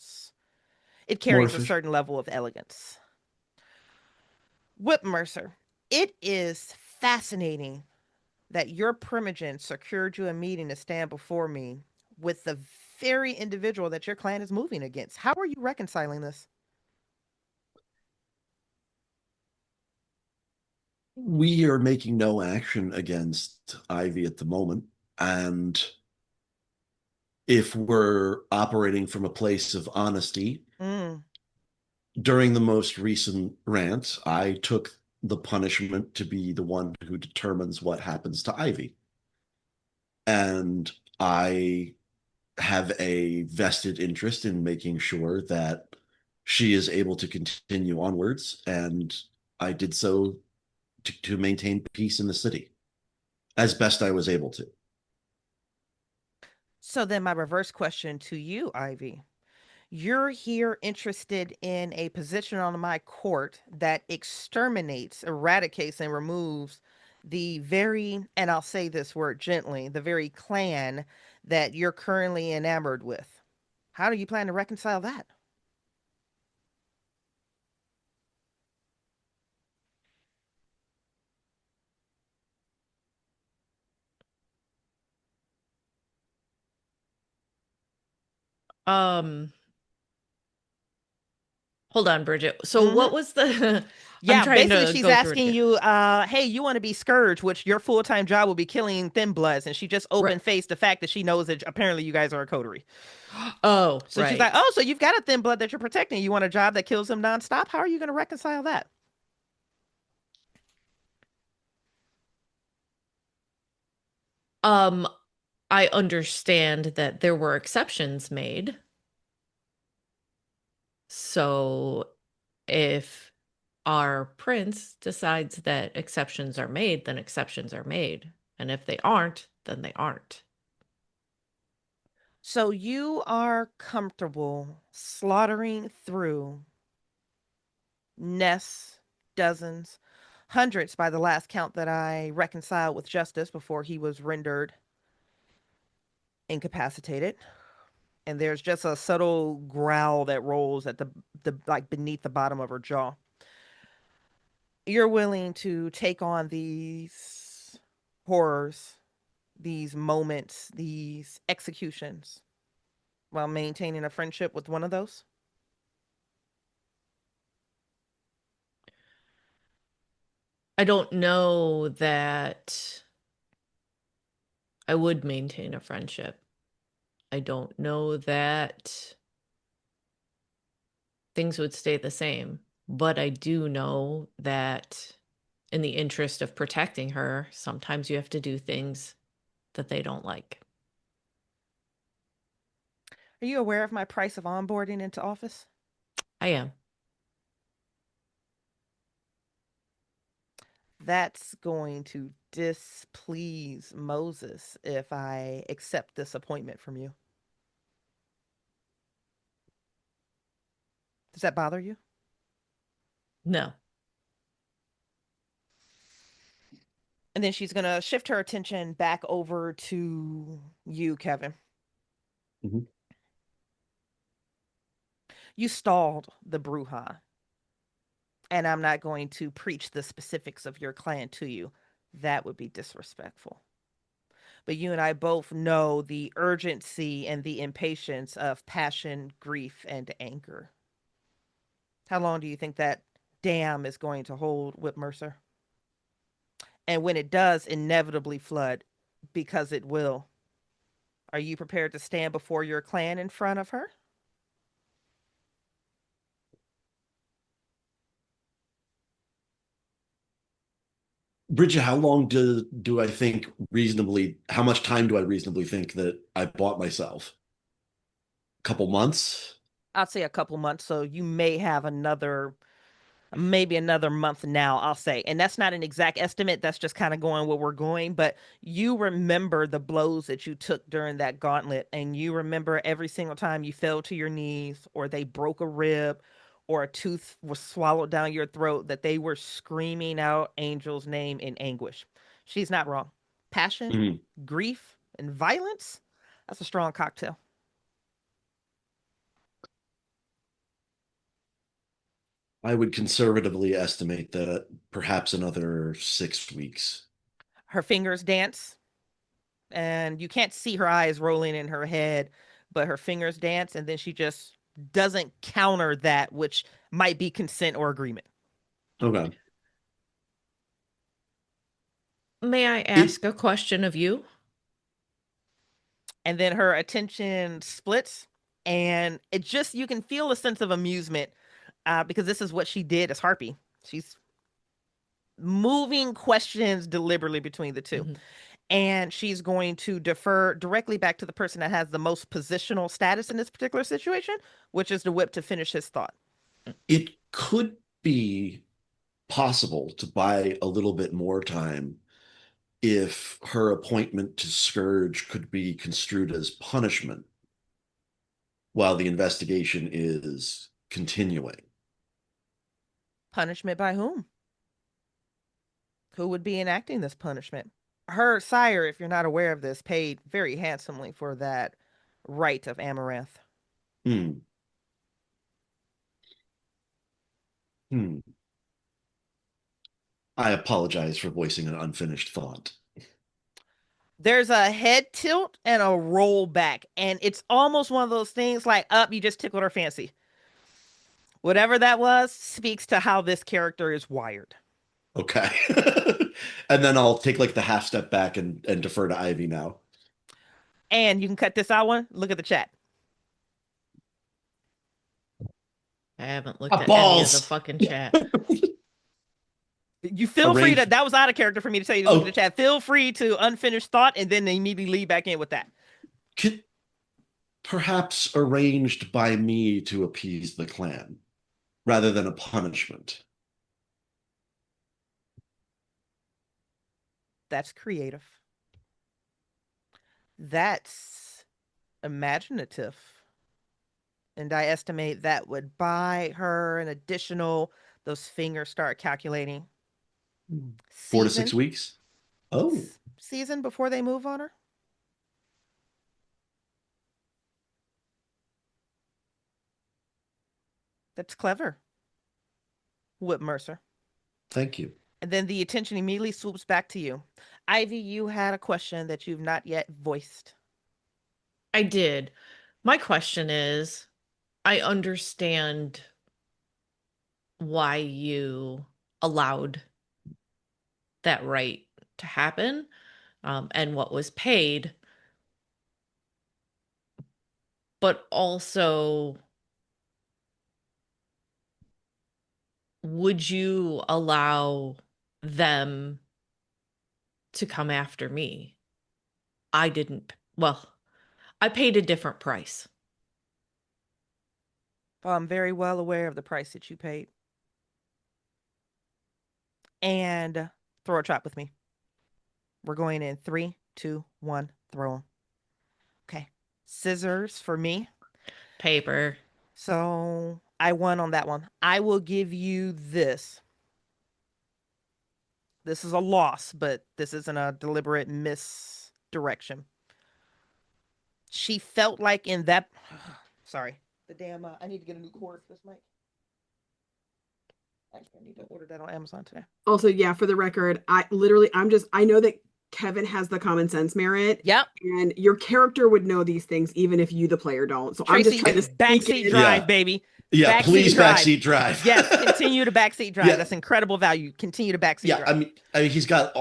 carries a efficient. certain level of elegance. Whip Mercer, it is fascinating that your primogen secured you a meeting to stand before me with the very individual that your clan is moving against. How are you reconciling this? We are making no action against Ivy at the moment. And if we're operating from a place of honesty, Mm. during the most recent rant, I took the punishment to be the one who determines what happens to Ivy. And I have a vested interest in making sure that she is able to continue onwards. And I did so to maintain peace in the city as best I was able to. So then my reverse question to you, Ivy. You're here interested in a position on my court that exterminates, eradicates, and removes the very, and I'll say this word gently, the very clan that you're currently enamored with. How do you plan to reconcile that? Um, hold on, Bridget. So Hmm. what was the I'm Yeah, trying basically to she's go through it asking again. you, hey, you want to be Scourge, which your full-time job will be killing Thin Bloods, and she just Right. open-faced the fact that she knows that apparently you guys are a coterie. Oh, So she's like, right. oh, so you've got a Thin Blood that you're protecting. You want a job that kills him nonstop? How are you going to reconcile that? Um, I understand that there were exceptions made. So if our prince decides that exceptions are made, then exceptions are made. And if they aren't, then they aren't. So you are comfortable slaughtering through nests, dozens, hundreds by the last count that I reconciled with Justice before he was rendered incapacitated. And there's just a subtle growl that rolls at the like beneath the bottom of her jaw. You're willing to take on these horrors, these moments, these executions while maintaining a friendship with one of those? I don't know that I would maintain a friendship. I don't know that things would stay the same, but I do know that in the interest of protecting her, sometimes you have to do things that they don't like. Are you aware of my price of onboarding into office? I am. That's going to displease Moses if I accept this appointment from you. Does that bother you? No. And then she's going to shift her attention back over to you, Kevin. Mhm. You stalled the Bruja, and I'm not going to preach the specifics of your clan to you. That would be disrespectful. But you and I both know the urgency and the impatience of passion, grief, and anger. How long do you think that dam is going to hold, Whip Mercer? And when it does inevitably flood, because it will, are you prepared to stand before your clan in front of her? Bridget, how long do I think reasonably? How much time do I reasonably think that I bought myself? A couple months? I'll say a couple months, so you may have another maybe another month now, I'll say. And that's not an exact estimate. That's just kind of going where we're going. But you remember the blows that you took during that gauntlet. And you remember every single time you fell to your knees or they broke a rib or a tooth was swallowed down your throat that they were screaming out Angel's name in anguish. She's not wrong. Passion, Mhm. grief, and violence. That's a strong cocktail. I would conservatively estimate that perhaps another 6 weeks. Her fingers dance and you can't see her eyes rolling in her head, but her fingers dance, and then she just doesn't counter that, which might be consent or agreement. Okay. May I It ask a question of you? And then her attention splits, and it just you can feel a sense of amusement because this is what she did as Harpy. She's moving questions deliberately between the two. Mhm. And she's going to defer directly back to the person that has the most positional status in this particular situation, which is the whip to finish his thought. it could be possible to buy a little bit more time if her appointment to Scourge could be construed as punishment while the investigation is continuing. Punishment by whom? Who would be enacting this punishment? Her sire, if you're not aware of this, paid very handsomely for that right of Amaranth. Hmm. Hmm. I apologize for voicing an unfinished thought. There's a head tilt and a roll back, and it's almost one of those things like, up, you just tickled her fancy. Whatever that was speaks to how this character is wired. Okay. And then I'll take like the half step back and defer to Ivy now. And you can cut this out one. Look at the chat. I haven't looked at any of Balls. the fucking chat. You feel free to, Arrange- that was out of character for me to tell you to look at the chat. Feel free to unfinished thought and then immediately lead back in with that. Perhaps arranged by me to appease the clan rather than a punishment. That's creative. That's imaginative. And I estimate that would buy her an additional, those fingers start calculating. 4 to 6 weeks. Oh. Season before they move on her. That's clever. Whip Mercer. Thank you. And then the attention immediately swoops back to you. Ivy, you had a question that you've not yet voiced. I did. My question is, I understand why you allowed that right to happen, and what was paid, but also, would you allow them to come after me? I didn't. Well, I paid a different price. I'm very well aware of the price that you paid. And throw a trap with me. We're going in 3, 2, 1, throw them. Okay. Scissors for me. Paper. So I won on that one. I will give you this. This is a loss, but this isn't a deliberate misdirection. She felt like in that... Sorry. The damn... I need to get a new cord for this mic. Actually, I need to order that on Amazon today. Also, yeah, for the record, I know that Kevin has the common sense merit. Yep. And your character would know these things even if you, the player, don't. So Tracey, I'm just trying to backseat drive, baby. Yeah, Backseat please drive. backseat drive. Yes, continue to backseat drive. Yeah. That's incredible value. Continue to backseat drive. I mean, he's got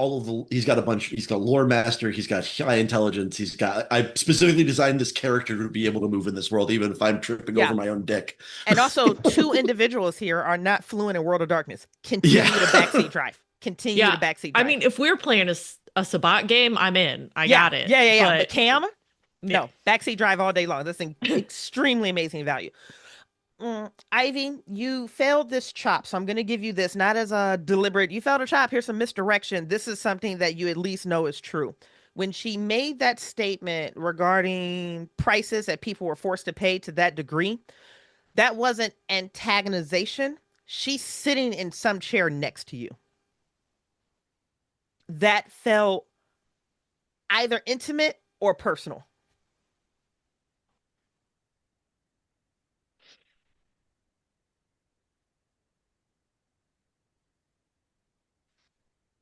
he's got a bunch. He's got lore master. He's got high intelligence. I specifically designed this character to be able to move in this world, even if I'm tripping over my own dick. And also, 2 individuals here are not fluent in World of Darkness. Continue to backseat drive. Continue to backseat drive. I mean, if we're playing a Sabat game, I'm in. I got it. Yeah. But Cam, no, backseat drive all day long. That's an extremely amazing value. Ivy, you failed this chop, so I'm going to give you this, not as a deliberate, you failed a chop, here's some misdirection. This is something that you at least know is true. When she made that statement regarding prices that people were forced to pay to that degree, that wasn't antagonization. She's sitting in some chair next to you. That felt either intimate or personal.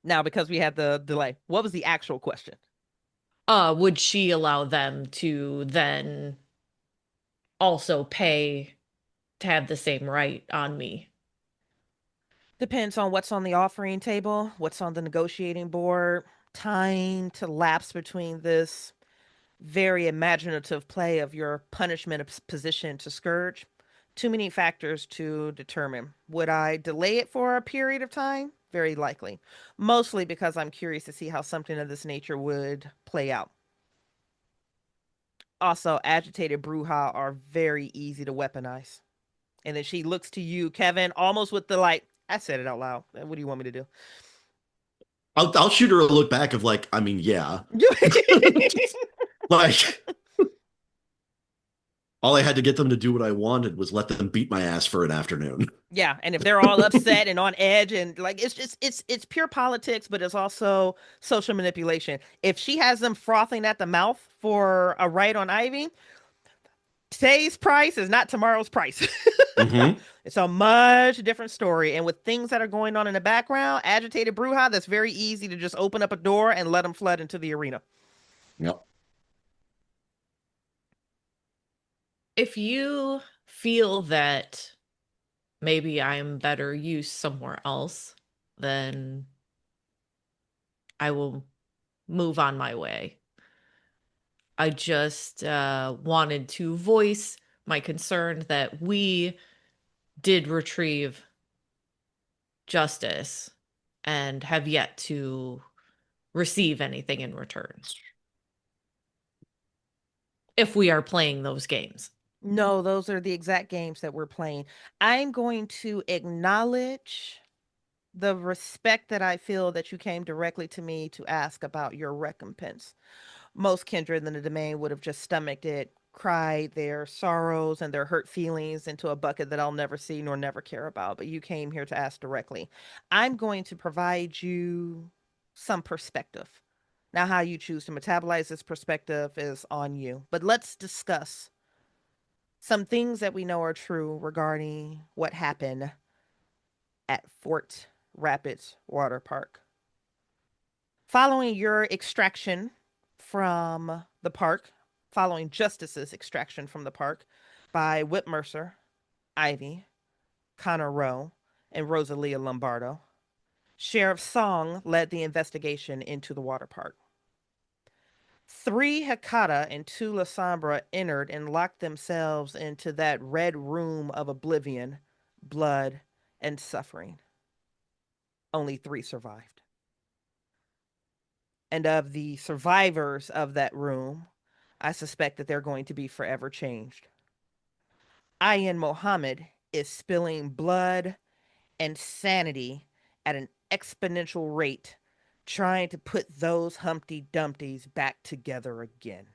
Now, because we had the delay, what was the actual question? Would she allow them to then also pay to have the same right on me? Depends on what's on the offering table, what's on the negotiating board, time to lapse between this very imaginative play of your punishment position to Scourge. Too many factors to determine. Would I delay it for a period of time? Very likely. Mostly because I'm curious to see how something of this nature would play out. Also, agitated Bruja are very easy to weaponize. And then she looks to you, Kevin, almost with the like, I said it out loud. What do you want me to do? I'll shoot her a look back of like, I mean, yeah. Like, all I had to get them to do what I wanted was let them beat my ass for an afternoon. Yeah, and if they're all upset and on edge and like it's pure politics, but it's also social manipulation. If she has them frothing at the mouth for a right on Ivy, today's price is not tomorrow's price. Mm-hmm. It's a much different story. And with things that are going on in the background, agitated Bruja, that's very easy to just open up a door and let them flood into the arena. Yep. If you feel that maybe I'm better used somewhere else, then I will move on my way. I just wanted to voice my concern that we did retrieve justice and have yet to receive anything in return if we are playing those games. No, those are the exact games that we're playing. I'm going to acknowledge the respect that I feel that you came directly to me to ask about your recompense. Most kindred in the domain would have just stomached it, cried their sorrows and their hurt feelings into a bucket that I'll never see nor never care about. But you came here to ask directly. I'm going to provide you some perspective. Now, how you choose to metabolize this perspective is on you. But let's discuss some things that we know are true regarding what happened at Fort Rapids Water Park. Following your extraction from the park, following Justice's extraction from the park by Whip Mercer, Ivy, Connor Rowe, and Rosalia Lombardo, Sheriff Song led the investigation into the water park. 3 Hecata and 2 La Sombra entered and locked themselves into that red room of oblivion, blood, and suffering. Only 3 survived. And of the survivors of that room, I suspect that they're going to be forever changed. Ayan Mohammed is spilling blood and sanity at an exponential rate, trying to put those Humpty Dumptys back together again.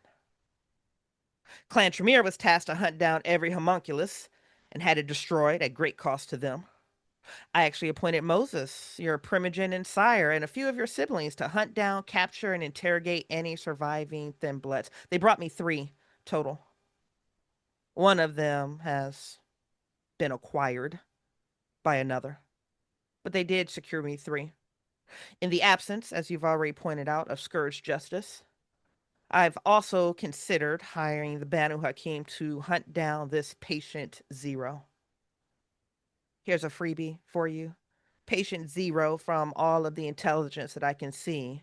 Clan Tremere was tasked to hunt down every homunculus and had it destroyed at great cost to them. I actually appointed Moses, your primogenitor sire, and a few of your siblings to hunt down, capture, and interrogate any surviving Thin Bloods. They brought me 3 total. One of them has been acquired by another, but they did secure me 3. In the absence, as you've already pointed out, of Scourge Justice, I've also considered hiring the Banu Hakim to hunt down this Patient Zero. Here's a freebie for you. Patient Zero, from all of the intelligence that I can see,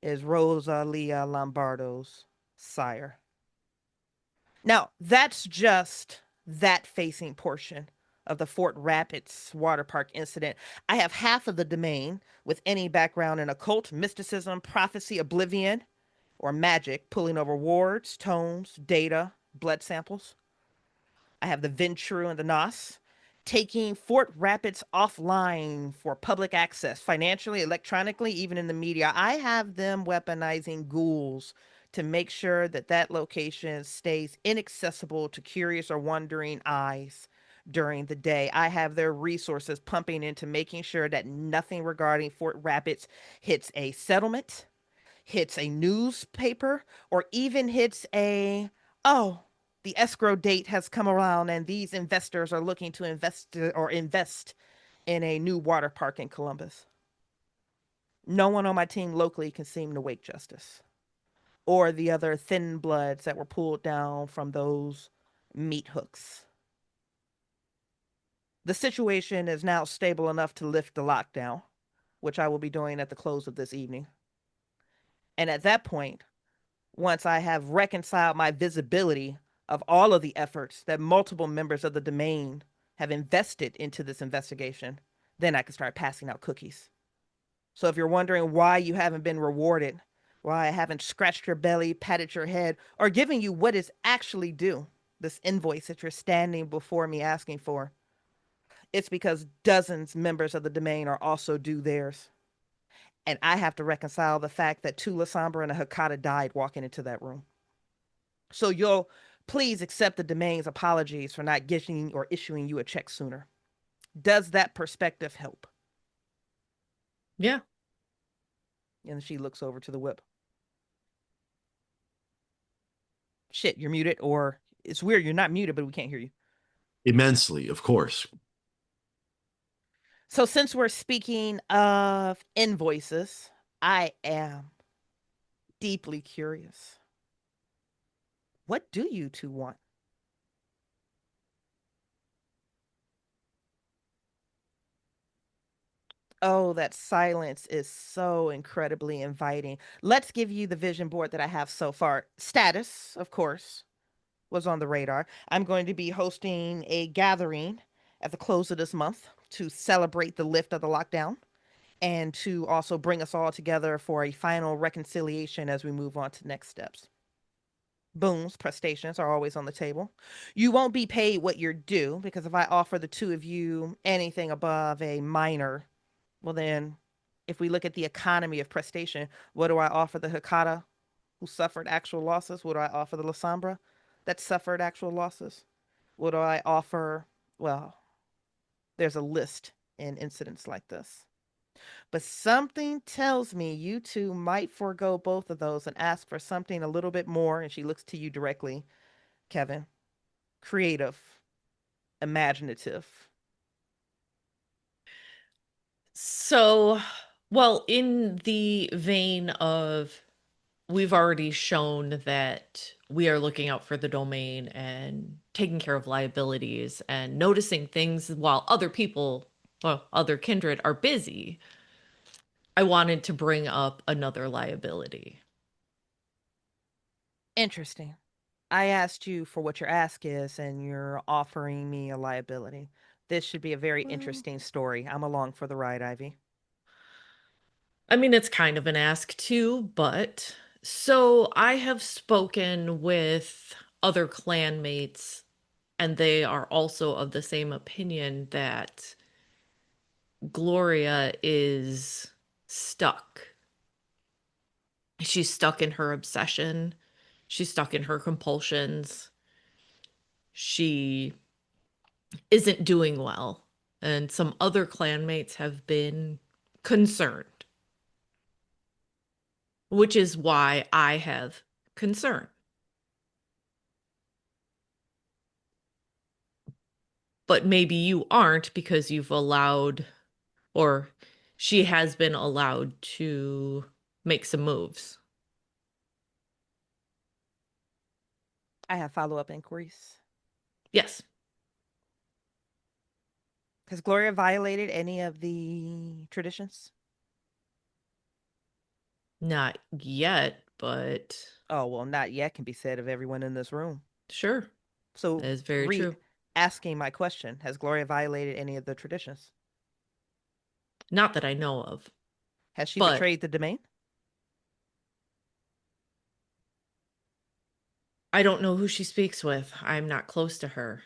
is Rosalia Lombardo's sire. Now, that's just that facing portion of the Fort Rapids water park incident. I have half of the domain with any background in occult, mysticism, prophecy, oblivion, or magic, pulling over wards, tomes, data, blood samples. I have the Ventru and the Nos, taking Fort Rapids offline for public access, financially, electronically, even in the media. I have them weaponizing ghouls to make sure that that location stays inaccessible to curious or wandering eyes during the day. I have their resources pumping into making sure that nothing regarding Fort Rapids hits a settlement, hits a newspaper, or even hits a, oh, the escrow date has come around and these investors are looking to invest in a new water park in Columbus. No one on my team locally can seem to wake justice, or the other thin bloods that were pulled down from those meat hooks. The situation is now stable enough to lift the lockdown, which I will be doing at the close of this evening. And at that point, once I have reconciled my visibility of all of the efforts that multiple members of the domain have invested into this investigation, then I can start passing out cookies. So if you're wondering why you haven't been rewarded, why I haven't scratched your belly, patted your head, or given you what is actually due, this invoice that you're standing before me asking for, it's because dozens members of the domain are also due theirs. And I have to reconcile the fact that 2 Lasombra and a Hakata died walking into that room. So you'll please accept the domain's apologies for not getting or issuing you a check sooner. Does that perspective help? Yeah. And she looks over to the whip. Shit, you're muted, or it's weird, you're not muted, but we can't hear you. Immensely, of course. So since we're speaking of invoices, I am deeply curious. What do you two want? Oh, that silence is so incredibly inviting. Let's give you the vision board that I have so far. Status, of course, was on the radar. I'm going to be hosting a gathering at the close of this month to celebrate the lift of the lockdown and to also bring us all together for a final reconciliation as we move on to next steps. Booms, prestations are always on the table. You won't be paid what you're due because if I offer the two of you anything above a minor, well, then if we look at the economy of prestation, what do I offer the Hikata who suffered actual losses? What do I offer the Lasombra that suffered actual losses? What do I offer? Well, there's a list in incidents like this. But something tells me you two might forego both of those and ask for something a little bit more. And she looks to you directly, Kevin. Creative, imaginative. So, well, in the vein of we've already shown that we are looking out for the domain and taking care of liabilities and noticing things while other people, well, other kindred are busy. I wanted to bring up another liability. Interesting. I asked you for what your ask is, and you're offering me a liability. This should be a very Well, interesting story. I'm along for the ride, Ivy. I mean, it's kind of an ask too, but so I have spoken with other clanmates, and they are also of the same opinion that Gloria is stuck. She's stuck in her obsession. She's stuck in her compulsions. She isn't doing well. And some other clanmates have been concerned, which is why I have concern. But maybe you aren't because you've allowed, or she has been allowed to make some moves. I have follow up inquiries. Yes, Has Gloria violated any of the traditions? not yet, but Oh, well, not yet can be said of everyone in this room. sure. That So, is very re true. asking my question, has Gloria violated any of the traditions? Not that I know of, Has she but betrayed the domain? I don't know who she speaks with. I'm not close to her.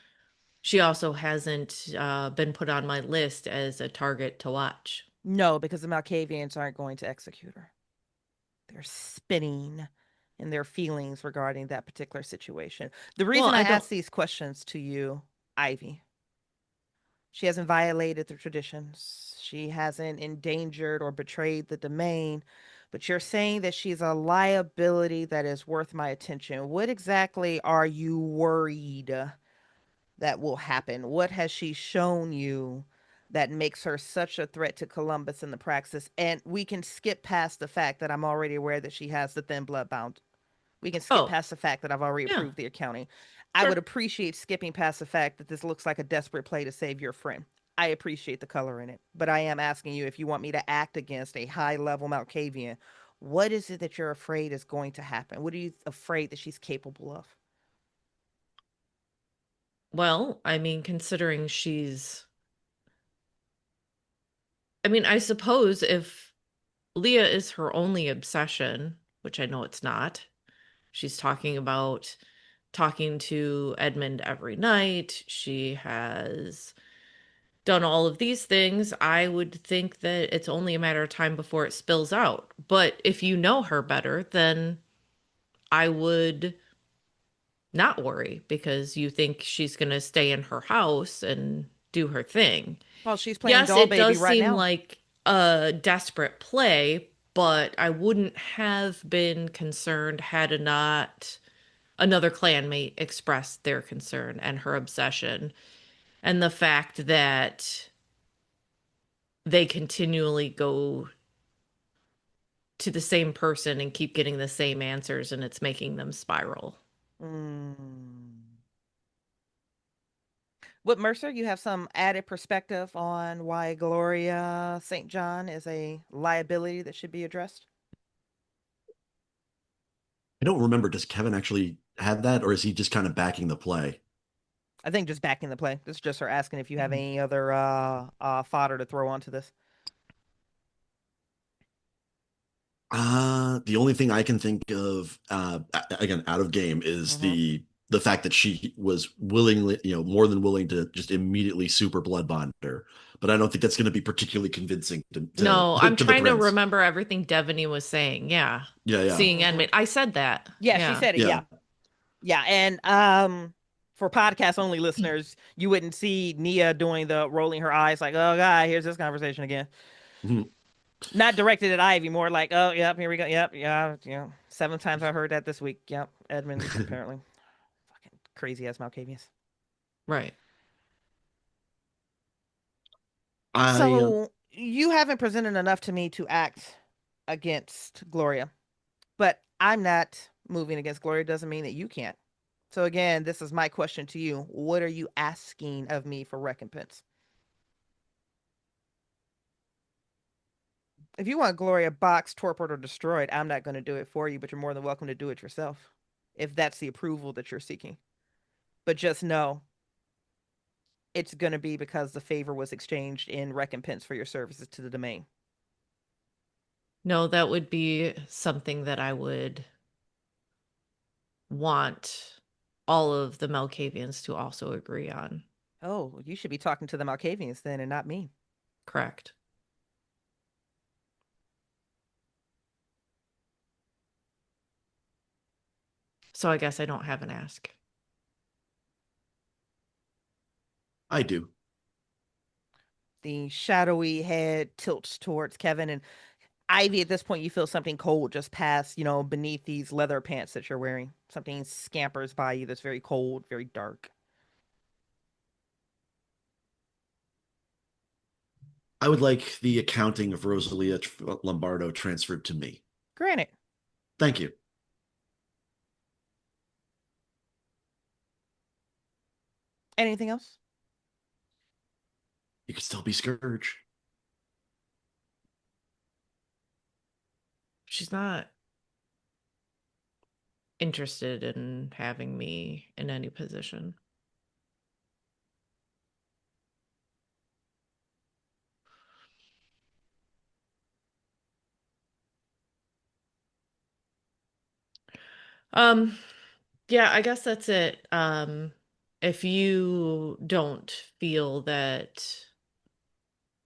She also hasn't been put on my list as a target to watch. No, because the Malkavians aren't going to execute her. They're spinning in their feelings regarding that particular situation. The Well, reason I I don't. ask these questions to you, Ivy, she hasn't violated the traditions. She hasn't endangered or betrayed the domain, but you're saying that she's a liability that is worth my attention. What exactly are you worried that will happen? What has she shown you that makes her such a threat to Columbus in the praxis? And we can skip past the fact that I'm already aware that she has the thin blood bound. We can skip Oh, past the fact that I've already yeah, approved the accounting. I would sure. appreciate skipping past the fact that this looks like a desperate play to save your friend. I appreciate the color in it, but I am asking you if you want me to act against a high level Malkavian. What is it that you're afraid is going to happen? What are you afraid that she's capable of? Well, I mean, considering I mean, I suppose if Leah is her only obsession, which I know it's not, she's talking about talking to Edmund every night. She has done all of these things. I would think that it's only a matter of time before it spills out. But if you know her better, then I would not worry because you think she's going to stay in her house and do her thing. Well, she's playing Yes, doll it baby does right seem now. like a desperate play, but I wouldn't have been concerned had not another clanmate expressed their concern and her obsession and the fact that they continually go to the same person and keep getting the same answers, and it's making them spiral. Whit Mercer, you have some added perspective on why Gloria St. John is a liability that should be addressed? I don't remember. Does Kevin actually have that, or is he just kind of backing the play? I think just backing the play. This is just her asking if you have any other fodder to throw onto this. The only thing I can think of, again, out of game, is the fact that she was willingly, more than willing to just immediately super blood bond her. But I don't think that's going to be particularly convincing No, I'm to the trying to prince. remember everything Devaney was saying. Yeah. Yeah. Seeing enemy. I said that. Yeah, she said it. Yeah. Yeah. And for podcast only listeners, you wouldn't see Nia doing the rolling her eyes like, oh God, here's this conversation again. Mhm. Not directed at Ivy, more like, oh, yep, here we go. Yep, yeah. 7 times I've heard that this week. Yep. Edmund, apparently. Fucking crazy ass Malkavians. Right. So you haven't presented enough to me to act against Gloria, but I'm not moving against Gloria. Doesn't mean that you can't. So again, this is my question to you. What are you asking of me for recompense? If you want Gloria boxed, torpid, or destroyed, I'm not going to do it for you, but you're more than welcome to do it yourself, if that's the approval that you're seeking. But just know it's going to be because the favor was exchanged in recompense for your services to the domain. No, that would be something that I would want all of the Malkavians to also agree on. Oh, you should be talking to the Malkavians then and not me. Correct. So I guess I don't have an ask. I do. The shadowy head tilts towards Kevin, and Ivy, at this point, you feel something cold just pass, beneath these leather pants that you're wearing. Something scampers by you that's very cold, very dark. I would like the accounting of Rosalia Lombardo transferred to me. Granted. Thank you. Anything else? You could still be Scourge. She's not interested in having me in any position. Yeah, I guess that's it. If you don't feel that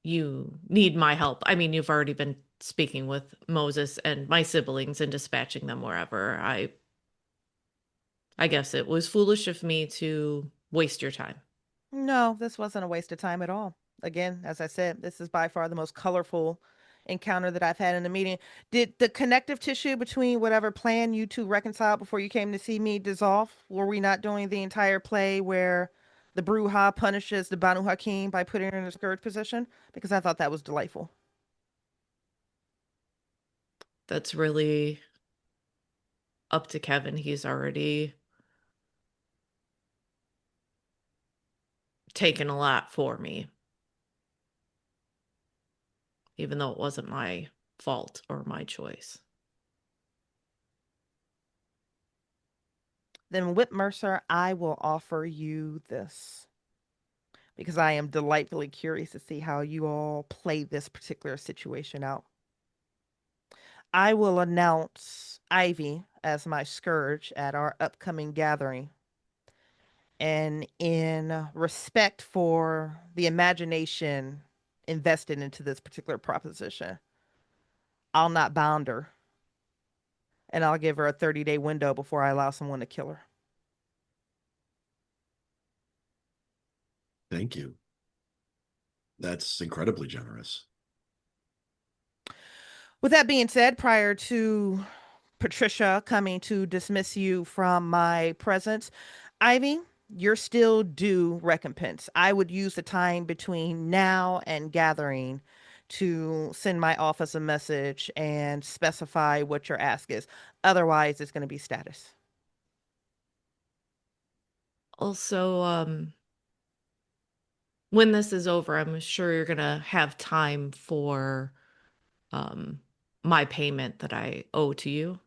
you need my help, I mean, you've already been speaking with Moses and my siblings and dispatching them wherever. I guess it was foolish of me to waste your time. No, this wasn't a waste of time at all. Again, as I said, this is by far the most colorful encounter that I've had in a meeting. Did the connective tissue between whatever plan you two reconciled before you came to see me dissolve? Were we not doing the entire play where the Bruja punishes the Banu Hakim by putting her in a scourge position? Because I thought that was delightful. That's really up to Kevin. He's already taken a lot for me, even though it wasn't my fault or my choice. Then, Whit Mercer, I will offer you this because I am delightfully curious to see how you all play this particular situation out. I will announce Ivy as my scourge at our upcoming gathering. And in respect for the imagination invested into this particular proposition, I'll not bound her. And I'll give her a 30-day window before I allow someone to kill her. Thank you. That's incredibly generous. With that being said, prior to Patricia coming to dismiss you from my presence, Ivy, you're still due recompense. I would use the time between now and gathering to send my office a message and specify what your ask is. Otherwise, it's going to be status. Also, when this is over, I'm sure you're gonna have time for my payment that I owe to you.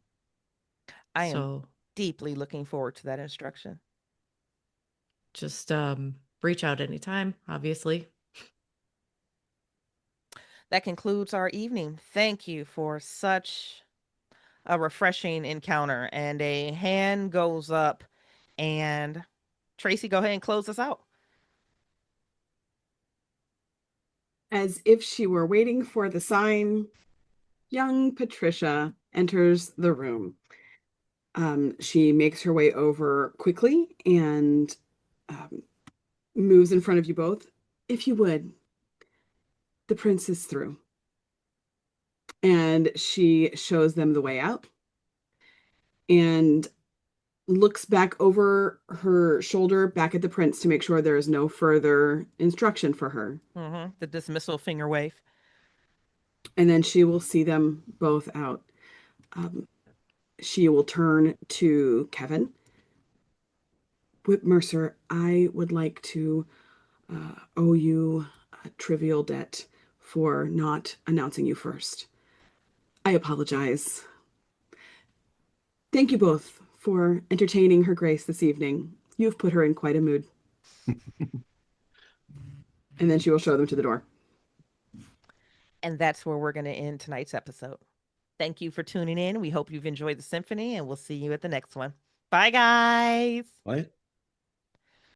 I am So deeply looking forward to that instruction. just reach out anytime, obviously. That concludes our evening. Thank you for such a refreshing encounter. And a hand goes up, and Tracey, go ahead and close us out. As if she were waiting for the sign, young Patricia enters the room. She makes her way over quickly and moves in front of you both. If you would, the prince is through. And she shows them the way out and looks back over her shoulder back at the prince to make sure there is no further instruction for her. The dismissal finger wave. And then she will see them both out. She will turn to Kevin. Whip Mercer, I would like to owe you a trivial debt for not announcing you first. I apologize. Thank you both for entertaining Her Grace this evening. You've put her in quite a mood. And then she will show them to the door. And that's where we're going to end tonight's episode. Thank you for tuning in. We hope you've enjoyed the symphony, and we'll see you at the next one. Bye, guys. Bye.